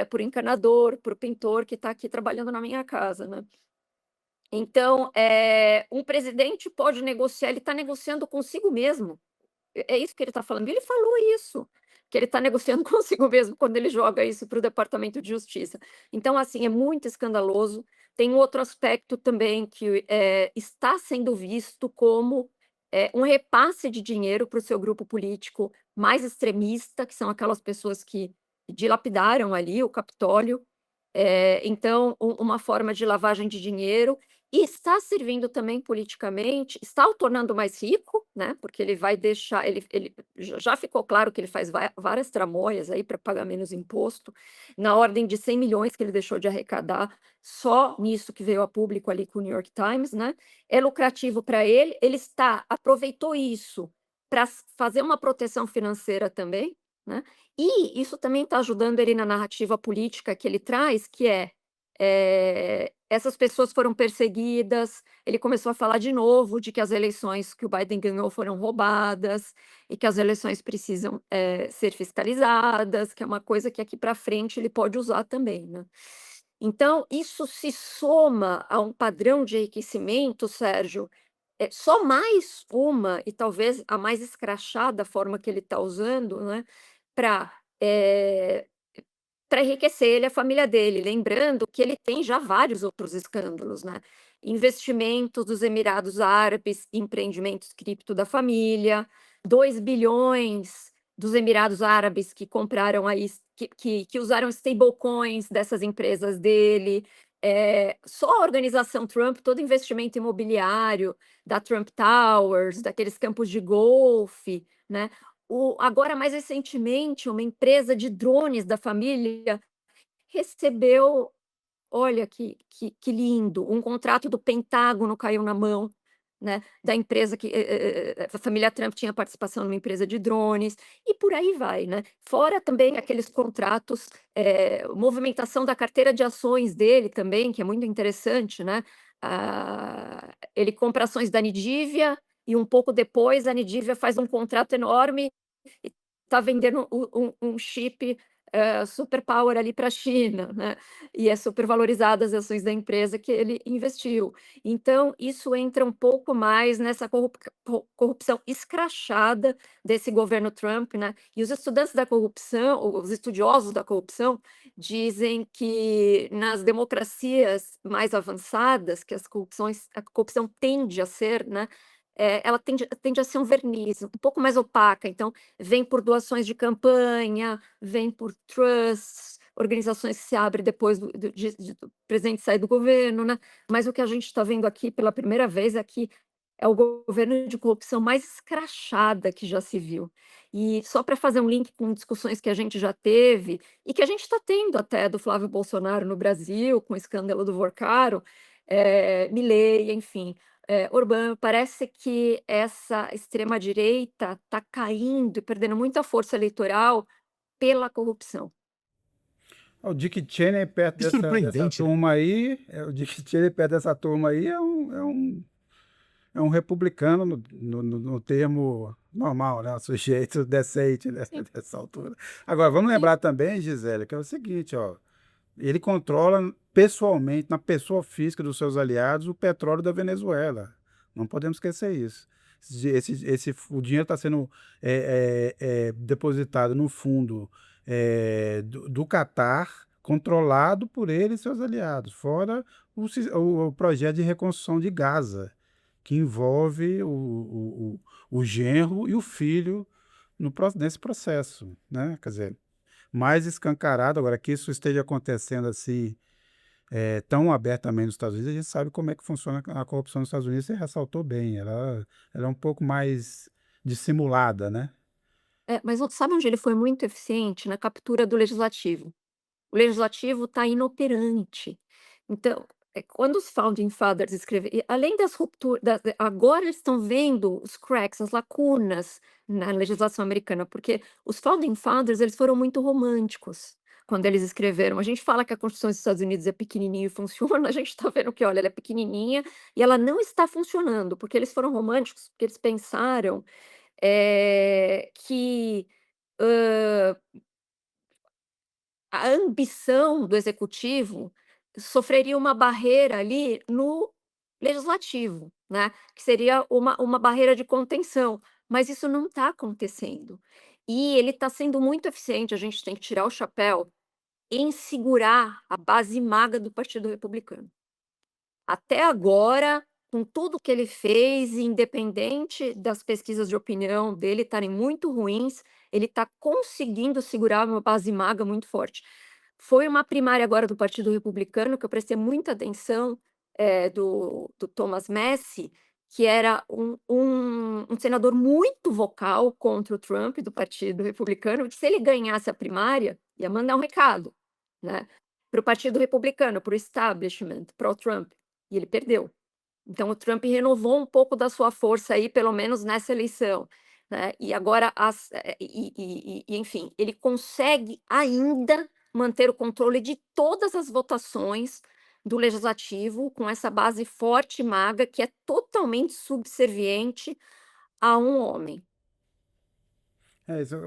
por encanador, por pintor que está aqui trabalhando na minha casa, né. Então, um presidente pode negociar, ele está negociando consigo mesmo. É isso que ele está falando. Ele falou isso, que ele está negociando consigo mesmo quando ele joga isso para o Departamento de Justiça. Então, assim, é muito escandaloso. Tem um outro aspecto também que, está sendo visto como, um repasse de dinheiro para o seu grupo político mais extremista, que são aquelas pessoas que dilapidaram ali o Capitólio. Então, uma forma de lavagem de dinheiro, e está servindo também politicamente, está o tornando mais rico, né, porque ele vai deixar, ele já ficou claro que ele faz várias tramóias aí para pagar menos imposto, na ordem de 100 milhões que ele deixou de arrecadar, só nisso que veio a público ali com o New York Times, né. É lucrativo para ele, ele aproveitou isso para fazer uma proteção financeira também, né, e isso também está ajudando ele na narrativa política que ele traz, que essas pessoas foram perseguidas, ele começou a falar de novo de que as eleições que o Biden ganhou foram roubadas, e que as eleições precisam, ser fiscalizadas, que é uma coisa que aqui para frente ele pode usar também, né. Então isso se soma a um padrão de enriquecimento, Sérgio, só mais uma, e talvez a mais escrachada forma que ele está usando, né, para enriquecer ele e a família dele, lembrando que ele tem já vários outros escândalos, né, investimentos dos Emirados Árabes, empreendimentos cripto da família, 2 bilhões dos Emirados Árabes que compraram aí que usaram stablecoins dessas empresas dele, só a organização Trump, todo investimento imobiliário da Trump Towers, daqueles campos de golfe, né. Agora, mais recentemente, uma empresa de drones da família recebeu, olha que lindo, um contrato do Pentágono caiu na mão, né, da empresa que, a família Trump tinha participação numa empresa de drones, e por aí vai, né. Fora também aqueles contratos, movimentação da carteira de ações dele também, que é muito interessante, né. Ele compra ações da Nidivia e um pouco depois a Nidivia faz um contrato enorme e está vendendo um chip, super power ali para a China, né, e é super valorizada as ações da empresa que ele investiu. Então isso entra um pouco mais nessa corrupção escrachada desse governo Trump, né, e os estudantes da corrupção, os estudiosos da corrupção, dizem que nas democracias mais avançadas, que a corrupção tende a ser, né, ela tende a ser um verniz, um pouco mais opaca, então vem por doações de campanha, vem por trusts, organizações que se abrem depois do presidente sair do governo, né. Mas o que a gente está vendo aqui pela primeira vez é que é o governo de corrupção mais escrachada que já se viu. E só para fazer um link com discussões que a gente já teve, e que a gente está tendo até do Flávio Bolsonaro no Brasil, com o escândalo do Vorcaro, Milei, enfim, Orbán, parece que essa extrema direita está caindo e perdendo muita força eleitoral pela corrupção. O Dick Cheney perto Que dessa surpreendente, né? turma aí, o Dick Cheney perto dessa turma aí é um republicano no termo normal, né? Um sujeito decente Sim. dessa altura. Agora, vamos lembrar também, Gisele, que é o seguinte, ó, ele controla pessoalmente, na pessoa física dos seus aliados, o petróleo da Venezuela. Não podemos esquecer isso. O dinheiro está sendo depositado no fundo do Catar, controlado por ele e seus aliados, fora o projeto de reconstrução de Gaza, que envolve o genro e o filho nesse processo, né? Quer dizer, mais escancarado. Agora, que isso esteja acontecendo assim, tão abertamente nos Estados Unidos, a gente sabe como é que funciona a corrupção nos Estados Unidos, você ressaltou bem, ela é um pouco mais dissimulada, né? Mas sabe onde ele foi muito eficiente? Na captura do legislativo. O legislativo está inoperante. Então, quando os founding fathers além das rupturas, agora eles estão vendo os cracks, as lacunas na legislação americana, porque os founding fathers, eles foram muito românticos quando eles escreveram. A gente fala que a Constituição dos Estados Unidos é pequenininha e funciona, a gente está vendo que, olha, ela é pequenininha e ela não está funcionando, porque eles foram românticos, porque eles pensaram, que, hã a ambição do executivo sofreria uma barreira ali no legislativo, né, que seria uma barreira de contenção, mas isso não está acontecendo. E ele está sendo muito eficiente, a gente tem que tirar o chapéu, em segurar a base magra do Partido Republicano. Até agora, com tudo que ele fez, independente das pesquisas de opinião dele estarem muito ruins, ele está conseguindo segurar uma base magra muito forte. Foi uma primária agora do Partido Republicano que eu prestei muita atenção, do Thomas Massie, que era um senador muito vocal contra o Trump, do Partido Republicano, que se ele ganhasse a primária, ia mandar um recado, né, para o Partido Republicano, para o establishment, para o Trump, e ele perdeu. Então o Trump renovou um pouco da sua força aí, pelo menos nessa eleição, né, e agora enfim, ele consegue ainda manter o controle de todas as votações do legislativo, com essa base forte e magra, que é totalmente subserviente a um homem.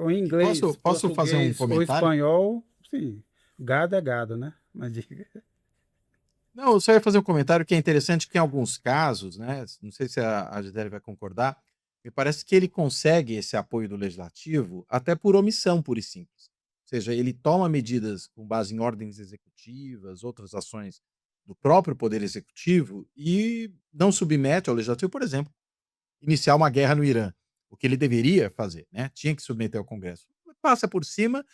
O E inglês, posso fazer um português ou comentário? espanhol, sim, gado é gado, né? Mas diga. Não, eu só ia fazer um comentário que é interessante que em alguns casos, né, não sei se a Gisele vai concordar, me parece que ele consegue esse apoio do legislativo até por omissão pura e simples. Ou seja, ele toma medidas com base em ordens executivas, outras ações do próprio poder executivo e não submete ao legislativo, por exemplo, iniciar uma guerra no Irã, o que ele deveria fazer, né? Tinha que submeter ao Congresso. Passa por cima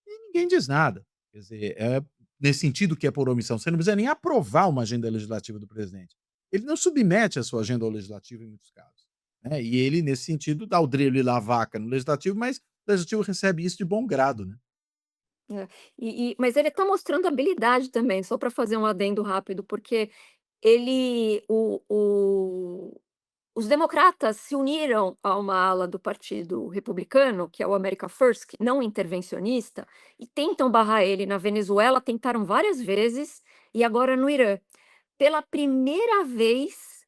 e ninguém diz nada. Quer dizer, é nesse sentido que é por omissão. Você não precisa nem aprovar uma agenda legislativa do presidente. Ele não submete a sua agenda ao legislativo em muitos casos. Né? E ele, nesse sentido, dá o drelo e lá a vaca no legislativo, mas o legislativo recebe isso de bom grado, né? É, mas ele está mostrando habilidade também, só para fazer um adendo rápido, porque ele os democratas se uniram a uma ala do Partido Republicano, que é o America First, que não intervencionista, e tentam barrar ele na Venezuela, tentaram várias vezes, e agora no Irã. Pela primeira vez,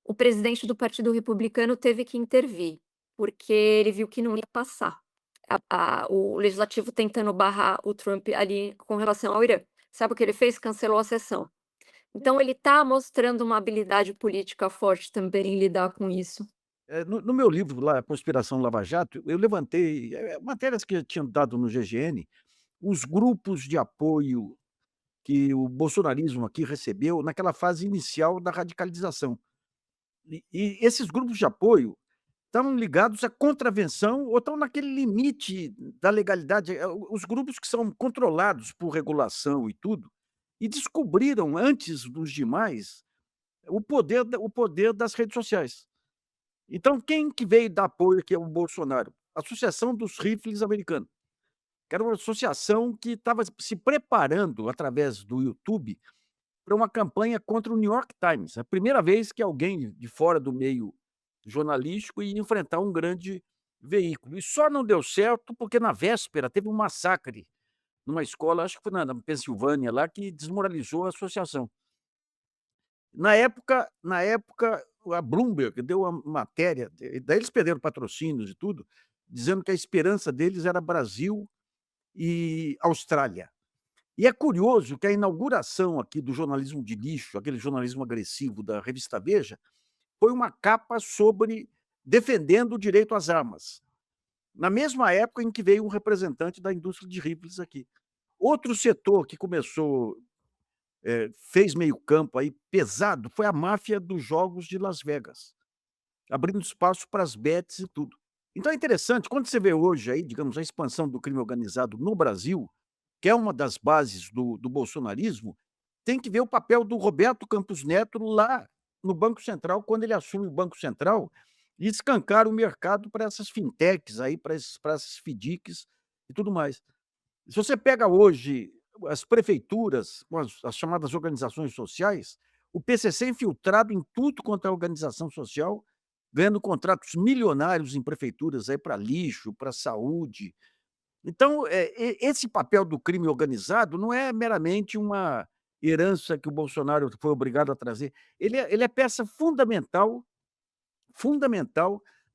o presidente do Partido Republicano teve que intervir, porque ele viu que não ia passar o legislativo tentando barrar o Trump ali com relação ao Irã. Sabe o que ele fez? Cancelou a sessão. Então ele está mostrando uma habilidade política forte também em lidar com isso. No meu livro lá, Conspiração Lava Jato, eu levantei, matérias que eu tinha dado no GGN, os grupos de apoio que o bolsonarismo aqui recebeu naquela fase inicial da radicalização. E esses grupos de apoio estão ligados à contravenção ou estão naquele limite da legalidade, os grupos que são controlados por regulação e tudo, e descobriram antes dos demais o poder das redes sociais. Então quem que veio dar apoio aqui ao Bolsonaro? A Associação dos Rifles Americanos, que era uma associação que estava se preparando através do YouTube para uma campanha contra o New York Times. A primeira vez que alguém de fora do meio jornalístico ia enfrentar um grande veículo. E só não deu certo porque na véspera teve um massacre numa escola, acho que foi na Pensilvânia lá, que desmoralizou a associação. Na época, a Bloomberg deu uma matéria, daí eles perderam patrocínios e tudo, dizendo que a esperança deles era Brasil e Austrália. E é curioso que a inauguração aqui do jornalismo de lixo, aquele jornalismo agressivo da revista Veja, foi uma capa sobre defendendo o direito às armas, na mesma época em que veio um representante da indústria de rifles aqui. Outro setor que começou, fez meio campo aí pesado, foi a máfia dos jogos de Las Vegas, abrindo espaço para as bets e tudo. Então é interessante, quando você vê hoje aí, digamos, a expansão do crime organizado no Brasil, que é uma das bases do bolsonarismo, tem que ver o papel do Roberto Campos Neto lá no Banco Central, quando ele assume o Banco Central e escancara o mercado para essas fintechs aí, para essas FDICs e tudo mais. Se você pega hoje as prefeituras, com as chamadas organizações sociais, o PCC é infiltrado em tudo quanto é organização social, ganhando contratos milionários em prefeituras aí para lixo, para saúde. Então, esse papel do crime organizado não é meramente uma herança que o Bolsonaro foi obrigado a trazer, ele é peça fundamental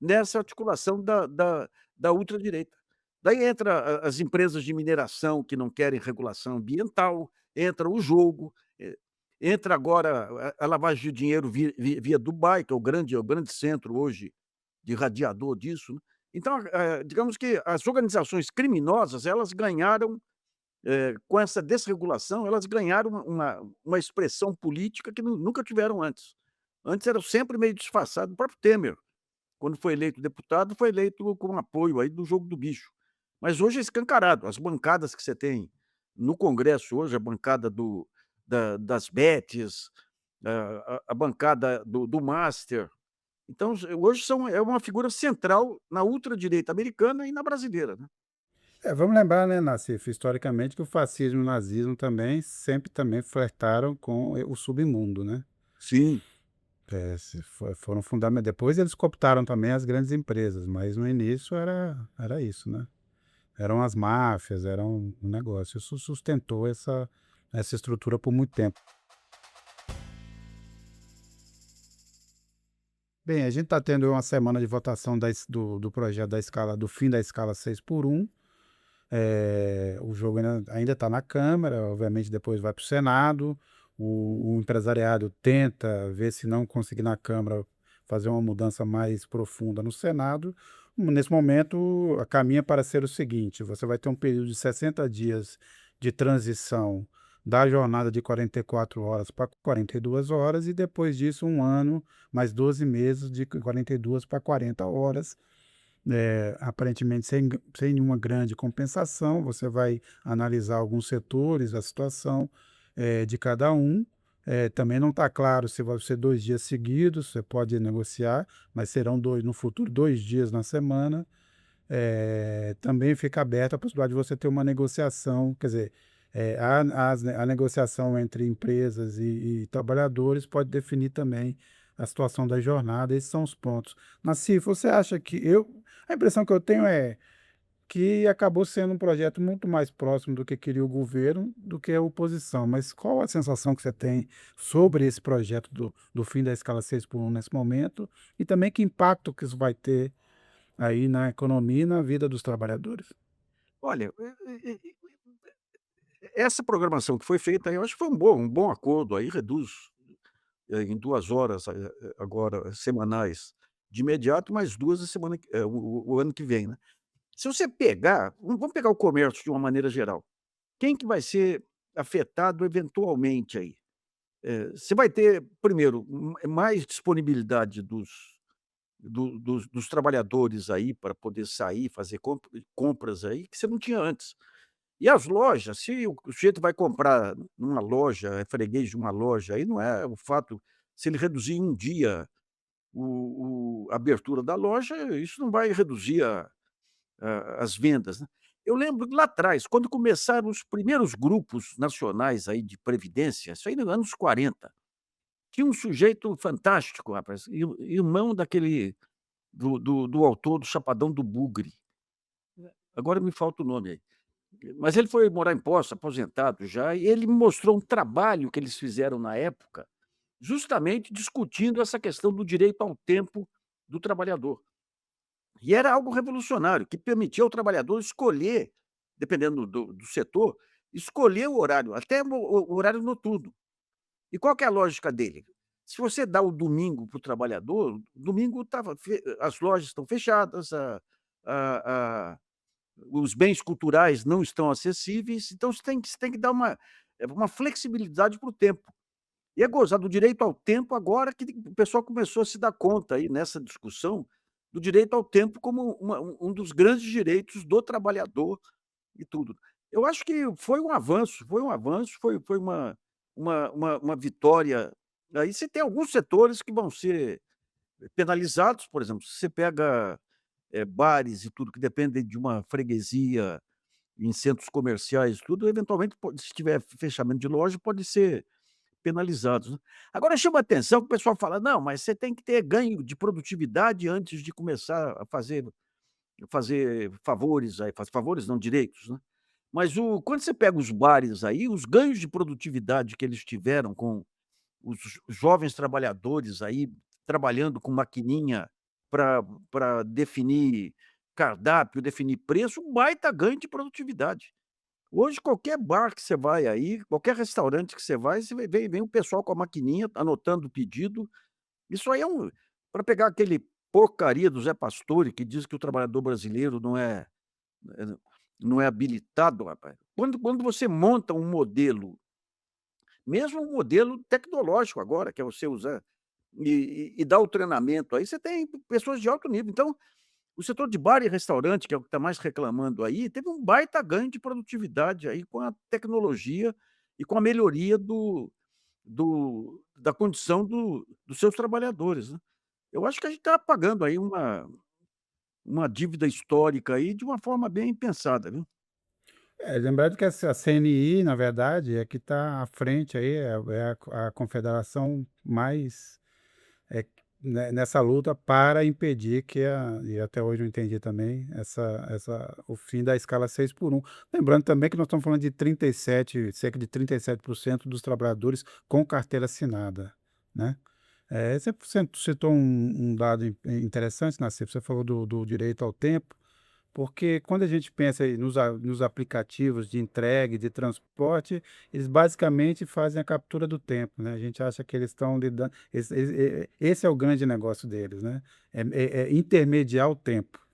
nessa articulação da ultradireita. Daí entra as empresas de mineração que não querem regulação ambiental, entra o jogo, entra agora a lavagem de dinheiro via Dubai, que é o grande centro hoje de radiador disso, né. Então, digamos que as organizações criminosas, elas ganharam, com essa desregulação, elas ganharam uma expressão política que nunca tiveram antes. Antes era sempre meio disfarçado. O próprio Temer, quando foi eleito deputado, foi eleito com apoio aí do jogo do bicho. Mas hoje é escancarado. As bancadas que você tem no Congresso hoje, a bancada das bets, a bancada do Master. Então, hoje é uma figura central na ultradireita americana e na brasileira, né. Vamos lembrar, né, Nassif, historicamente, que o fascismo e o nazismo também sempre também flertaram com o submundo, né? Sim. Foram fundamentais. Depois eles cooptaram também as grandes empresas, mas no início era isso, né? Eram as máfias, era um negócio. Isso sustentou essa estrutura por muito tempo. Bem, a gente está tendo uma semana de votação do projeto do fim da escala 6x1. O jogo ainda está na Câmara, obviamente depois vai para o Senado. O empresariado tenta ver se não conseguir na Câmara fazer uma mudança mais profunda no Senado. Nesse momento, caminha para ser o seguinte: você vai ter um período de 60 dias de transição da jornada de 44 horas para 42 horas, e depois disso, um ano, mais 12 meses, de 42 para 40 horas. Aparentemente sem nenhuma grande compensação. Você vai analisar alguns setores, a situação de cada um. Também não está claro se vai ser 2 dias seguidos, você pode negociar, mas serão no futuro 2 dias na semana. Também fica aberta a possibilidade de você ter uma negociação, quer dizer, a negociação entre empresas e trabalhadores pode definir também a situação da jornada. Esses são os pontos. Nassif, você acha a impressão que eu tenho é que acabou sendo um projeto muito mais próximo do que queria o governo do que a oposição, mas qual a sensação que você tem sobre esse projeto do fim da escala 6x1 nesse momento, e também que impacto que isso vai ter aí na economia e na vida dos trabalhadores? Olha, essa programação que foi feita, eu acho que foi um bom acordo, aí reduz, em 2 horas, agora semanais de imediato, mais 2 a semana o ano que vem, né. Se você pegar vamos pegar o comércio de uma maneira geral. Quem que vai ser afetado eventualmente aí? Você vai ter, primeiro, mais disponibilidade dos trabalhadores aí para poder sair, fazer compras aí, que você não tinha antes. E as lojas, se o sujeito vai comprar numa loja, é freguês de uma loja, aí não é o fato, se ele reduzir em um dia a abertura da loja, isso não vai reduzir as vendas, né. Eu lembro que lá atrás, quando começaram os primeiros grupos nacionais aí de previdência, isso aí nos anos 40, tinha um sujeito fantástico, rapaz, irmão daquele do autor do Chapadão do Bugre, agora me falta o nome aí. Mas ele foi morar em Poços, aposentado já, e ele me mostrou um trabalho que eles fizeram na época, justamente discutindo essa questão do direito ao tempo do trabalhador. E era algo revolucionário, que permitia ao trabalhador escolher, dependendo do setor, escolher o horário, até o horário noturno. E qual que é a lógica dele? Se você dá o domingo para o trabalhador, domingo as lojas estão fechadas, a os bens culturais não estão acessíveis, então você tem que dar uma flexibilidade para o tempo. E é gozado o direito ao tempo agora que o pessoal começou a se dar conta aí nessa discussão, do direito ao tempo como um dos grandes direitos do trabalhador e tudo. Eu acho que foi um avanço, foi uma vitória. Aí você tem alguns setores que vão ser penalizados, por exemplo, se você pega, bares e tudo que dependem de uma freguesia em centros comerciais, tudo, eventualmente se tiver fechamento de loja, pode ser penalizados, né. Agora chama atenção que o pessoal fala: "Não, mas você tem que ter ganho de produtividade antes de começar a fazer favores aí", fazer favores não, direitos, né. Mas quando você pega os bares aí, os ganhos de produtividade que eles tiveram com os jovens trabalhadores aí, trabalhando com maquininha para definir cardápio, definir preço, um baita ganho de produtividade. Hoje, qualquer bar que você vai aí, qualquer restaurante que você vai, você vem o pessoal com a maquininha anotando o pedido. Isso aí é para pegar aquele porcaria do Zé Pastore, que diz que o trabalhador brasileiro eh, não é habilitado, rapaz. Quando você monta um modelo, mesmo um modelo tecnológico agora, que é você usar e dá o treinamento, aí você tem pessoas de alto nível. Então, o setor de bar e restaurante, que é o que está mais reclamando aí, teve um baita ganho de produtividade aí com a tecnologia e com a melhoria da condição dos seus trabalhadores, né. Eu acho que a gente está pagando aí uma dívida histórica aí de uma forma bem pensada, viu. Lembrando que essa CNI, na verdade, é que está à frente aí, é a confederação mais nessa luta para impedir e até hoje eu entendi também, o fim da escala 6 por 1. Lembrando também que nós estamos falando de 37, cerca de 37% dos trabalhadores com carteira assinada, né? Você citou um dado interessante, Nassif, você falou do direito ao tempo. Porque quando a gente pensa aí nos aplicativos de entrega e de transporte, eles basicamente fazem a captura do tempo, né? A gente acha que eles estão lidando. Esse é o grande negócio deles, né? É intermediar o tempo.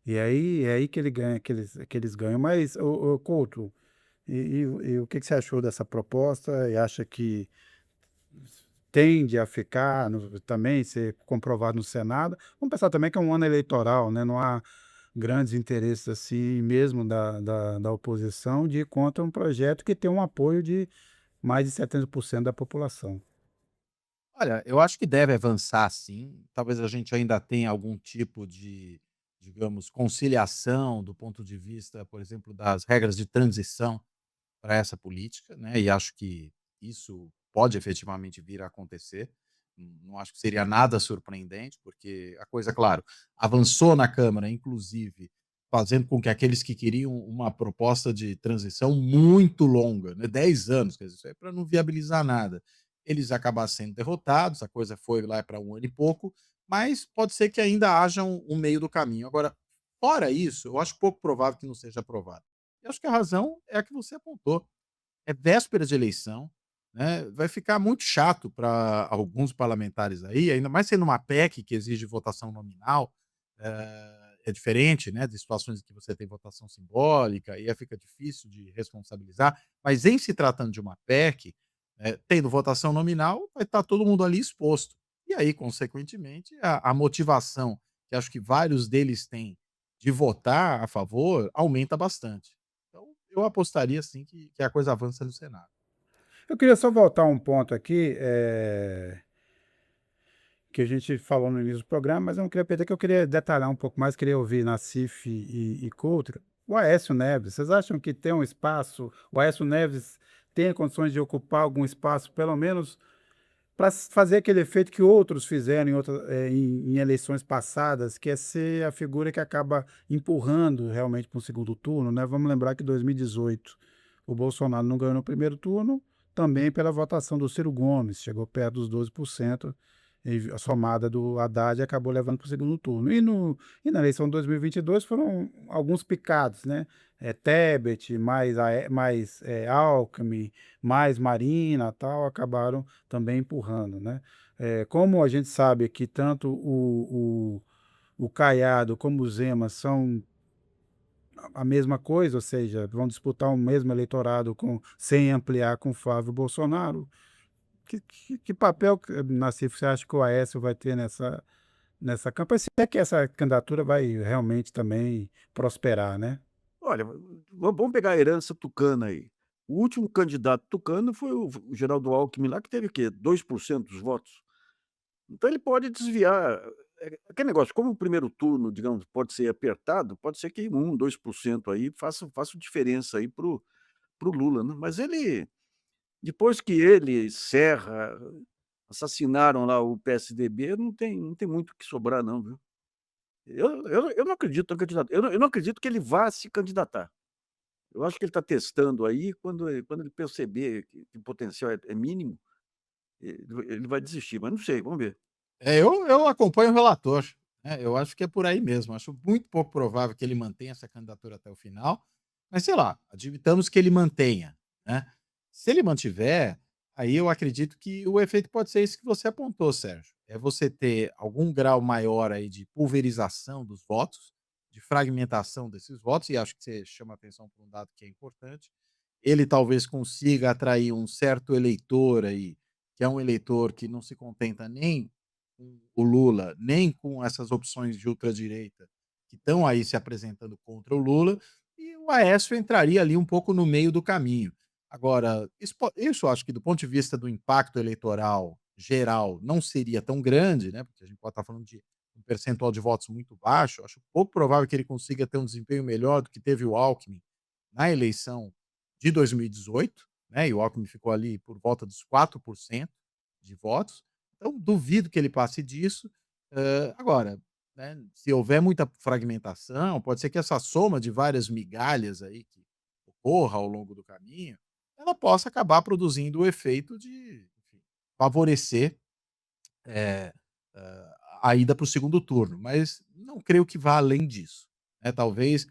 E aí é aí que ele ganha, que eles ganham. Mas, Couto, e o que que você achou dessa proposta? E acha que tende a ficar também ser comprovado no Senado? Vamos pensar também que é um ano eleitoral, né? Não há grandes interesses assim mesmo da oposição de ir contra um projeto que tem um apoio de mais de 70% da população. Olha, eu acho que deve avançar sim. Talvez a gente ainda tenha algum tipo de, digamos, conciliação do ponto de vista, por exemplo, das regras de transição para essa política, né? E acho que isso pode efetivamente vir a acontecer. Não acho que seria nada surpreendente, porque a coisa, claro, avançou na Câmara, inclusive fazendo com que aqueles que queriam uma proposta de transição muito longa, né, 10 anos, quer dizer, isso é para não viabilizar nada, eles acabassem sendo derrotados, a coisa foi lá para um ano e pouco, mas pode ser que ainda haja um meio do caminho. Agora, fora isso, eu acho pouco provável que não seja aprovado. Eu acho que a razão é a que você apontou. É véspera de eleição, né, vai ficar muito chato para alguns parlamentares aí, ainda mais sendo uma PEC que exige votação nominal, é diferente, né, de situações em que você tem votação simbólica e aí fica difícil de responsabilizar, mas em se tratando de uma PEC, tendo votação nominal, vai estar todo mundo ali exposto. E aí, consequentemente, a motivação que acho que vários deles têm de votar a favor aumenta bastante. Então, eu apostaria sim que a coisa avança no Senado. Eu queria só voltar um ponto aqui, que a gente falou no início do programa, mas eu não queria perder, que eu queria detalhar um pouco mais, queria ouvir Nassif e Couto. O Aécio Neves, vocês acham que tem um espaço, o Aécio Neves tem condições de ocupar algum espaço, pelo menos para fazer aquele efeito que outros fizeram em eleições passadas, que é ser a figura que acaba empurrando realmente para um segundo turno, né? Vamos lembrar que em 2018 o Bolsonaro não ganhou no primeiro turno, também pela votação do Ciro Gomes, chegou perto dos 12%, e a somada do Haddad acabou levando para o segundo turno. E na eleição de 2022 foram alguns picados, né? Tebet, Alckmin, mais Marina, tal, acabaram também empurrando, né? Como a gente sabe que tanto o Caiado como o Zema são a mesma coisa, ou seja, vão disputar o mesmo eleitorado sem ampliar com Flávio Bolsonaro, que papel, Nassif, você acha que o Aécio vai ter nessa campanha? Se é que essa candidatura vai realmente também prosperar, né? Olha, vamos pegar a herança tucana aí. O último candidato tucano foi o Geraldo Alckmin lá, que teve o quê? 2% dos votos. Então ele pode desviar, aquele negócio, como o primeiro turno, digamos, pode ser apertado, pode ser que 2% aí faça diferença aí para o Lula, né. Mas ele, depois que ele, Serra, assassinaram lá o PSDB, não tem muito o que sobrar não, viu. Eu não acredito no candidato, eu não acredito que ele vá se candidatar. Eu acho que ele está testando aí, quando ele perceber que o potencial é mínimo, ele vai desistir, mas não sei, vamos ver. Eu acompanho o relator. né? Eu acho que é por aí mesmo. Acho muito pouco provável que ele mantenha essa candidatura até o final, mas sei lá, admitamos que ele mantenha, né? Se ele mantiver, aí eu acredito que o efeito pode ser isso que você apontou, Sérgio. É você ter algum grau maior aí de pulverização dos votos, de fragmentação desses votos, e acho que você chama atenção para um dado que é importante. Ele talvez consiga atrair um certo eleitor aí, que é um eleitor que não se contenta nem com o Lula, nem com essas opções de ultradireita que estão aí se apresentando contra o Lula, e o Aécio entraria ali um pouco no meio do caminho. Agora, isso eu acho que do ponto de vista do impacto eleitoral geral não seria tão grande, né? Porque a gente pode estar falando de um percentual de votos muito baixo. Acho pouco provável que ele consiga ter um desempenho melhor do que teve o Alckmin na eleição de 2018, né? E o Alckmin ficou ali por volta dos 4% de votos. Então, duvido que ele passe disso. Agora, né, se houver muita fragmentação, pode ser que essa soma de várias migalhas aí que ocorra ao longo do caminho, ela possa acabar produzindo o efeito de, enfim, favorecer eh, a ida para o segundo turno, mas não creio que vá além disso, né, talvez,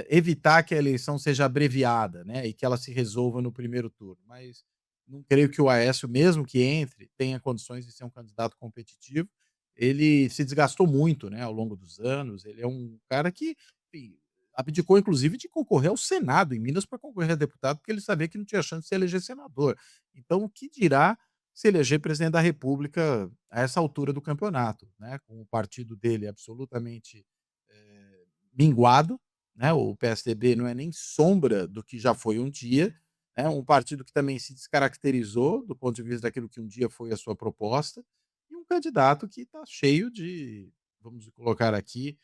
evitar que a eleição seja abreviada, né, e que ela se resolva no primeiro turno, mas não creio que o Aécio, mesmo que entre, tenha condições de ser um candidato competitivo. Ele se desgastou muito, né, ao longo dos anos, ele é um cara que, enfim, abdicou inclusive de concorrer ao Senado em Minas para concorrer a deputado, porque ele sabia que não tinha chance de se eleger senador. Então o que dirá se eleger presidente da República a essa altura do campeonato, né, com o partido dele absolutamente, minguado, né, o PSDB não é nem sombra do que já foi um dia, é um partido que também se descaracterizou do ponto de vista daquilo que um dia foi a sua proposta, e um candidato que está cheio de, vamos colocar aqui,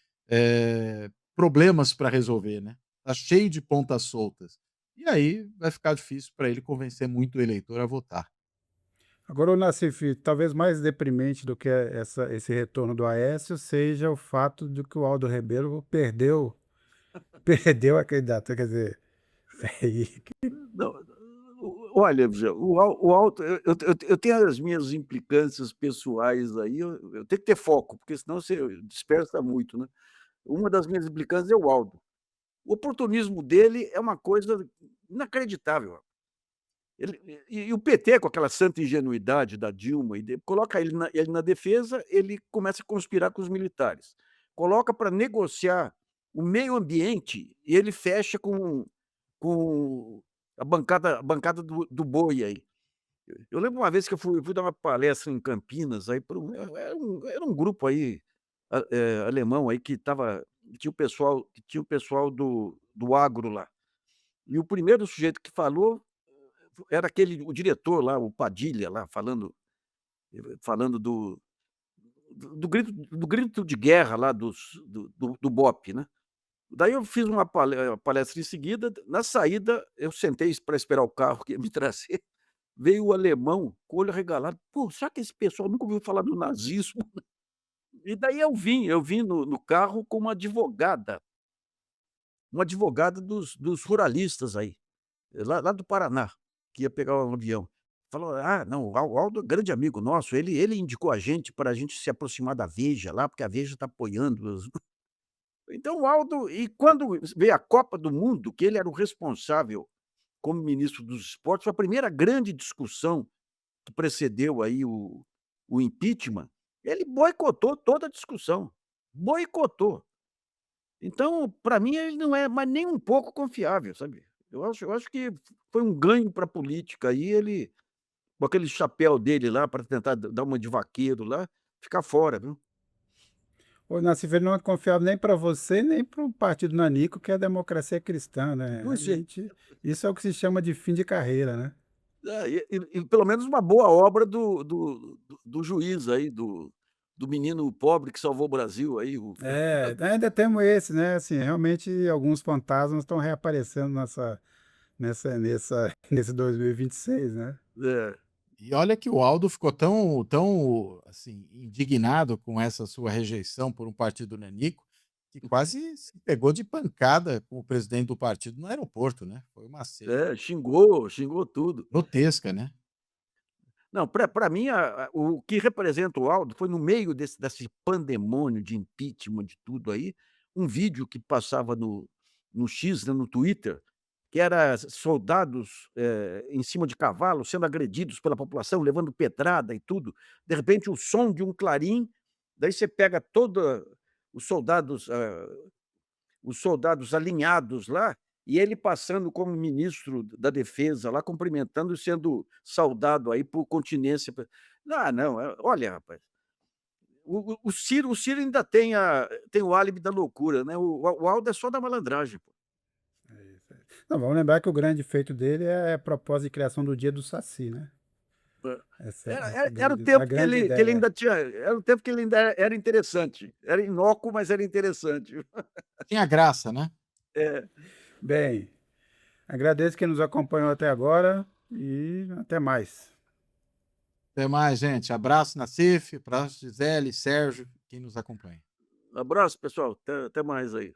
problemas para resolver, né, está cheio de pontas soltas. E aí vai ficar difícil para ele convencer muito o eleitor a votar. Agora, o Nassif, talvez mais deprimente do que esse retorno do Aécio seja o fato de que o Aldo Rebelo perdeu, perdeu a candidatura, quer dizer, aí, Não, olha, Zé, o Alto eu tenho as minhas implicâncias pessoais aí, eu tenho que ter foco, porque senão você dispersa muito, né. Uma das minhas implicâncias é o Aldo. O oportunismo dele é uma coisa inacreditável. Ele e o PT com aquela santa ingenuidade da Dilma coloca ele na defesa, ele começa a conspirar com os militares. Coloca para negociar o meio ambiente e ele fecha com a bancada do boi aí. Eu lembro uma vez que eu fui dar uma palestra em Campinas, aí para era um grupo aí, alemão aí que tinha o pessoal do agro lá. E o primeiro sujeito que falou era o diretor lá, o Padilha lá, falando do grito de guerra lá do BOP, né. Daí eu fiz uma palestra em seguida, na saída eu sentei para esperar o carro que ia me trazer, veio o alemão com o olho arregalado: "Pô, será que esse pessoal nunca ouviu falar do nazismo?" E daí eu vim no carro com uma advogada dos ruralistas aí, lá do Paraná, que ia pegar um avião. Falou: "Ah, não, o Aldo é grande amigo nosso, ele indicou a gente para a gente se aproximar da Veja lá, porque a Veja está apoiando os". Então o Aldo, e quando veio a Copa do Mundo, que ele era o responsável como ministro dos esportes, foi a primeira grande discussão que precedeu aí o impeachment, ele boicotou toda a discussão, boicotou. Então, para mim, ele não é mais nem um pouco confiável, sabe. Eu acho que foi um ganho para a política aí ele, com aquele chapéu dele lá para tentar dar uma de vaqueiro lá, ficar fora, viu. o Nassif ele não é confiável nem para você, nem para o partido Nanico, que é a democracia cristã, né? A Pois é. gente, isso é o que se chama de fim de carreira, né? E pelo menos uma boa obra do juiz aí, do menino pobre que salvou o Brasil aí, É, ainda temos esse, né? Assim, realmente alguns fantasmas estão reaparecendo nesse 2026, né? é. E olha que o Aldo ficou tão, assim, indignado com essa sua rejeição por um partido nanico, que quase se pegou de pancada com o presidente do partido no aeroporto, né? Foi uma cena Xingou tudo. grotesca, né? Não, para mim, o que representa o Aldo foi no meio desse pandemônio de impeachment, de tudo aí, um vídeo que passava no X, né, no Twitter, que era soldados, em cima de cavalos sendo agredidos pela população, levando pedrada e tudo. De repente, o som de um clarim, daí você pega toda os soldados, os soldados alinhados lá, e ele passando como ministro da defesa lá, cumprimentando e sendo saudado aí por continência. Não, olha, rapaz, o Ciro ainda tem o álibi da loucura, né, o Aldo é só da malandragem, pô. É isso aí. Não, vamos lembrar que o grande feito dele é a proposta de criação do Dia do Saci, né? Essa, Era essa era o grande, a tempo grande que ele ideia. ainda tinha era o tempo que ele ainda era interessante. Era inócuo, mas era interessante. Tinha graça, né? É. Bem, agradeço quem nos acompanhou até agora e até mais. Até mais, gente. Abraço, Nassif, abraço, Gisele, Sérgio, quem nos acompanha. Abraço, pessoal. Até mais aí.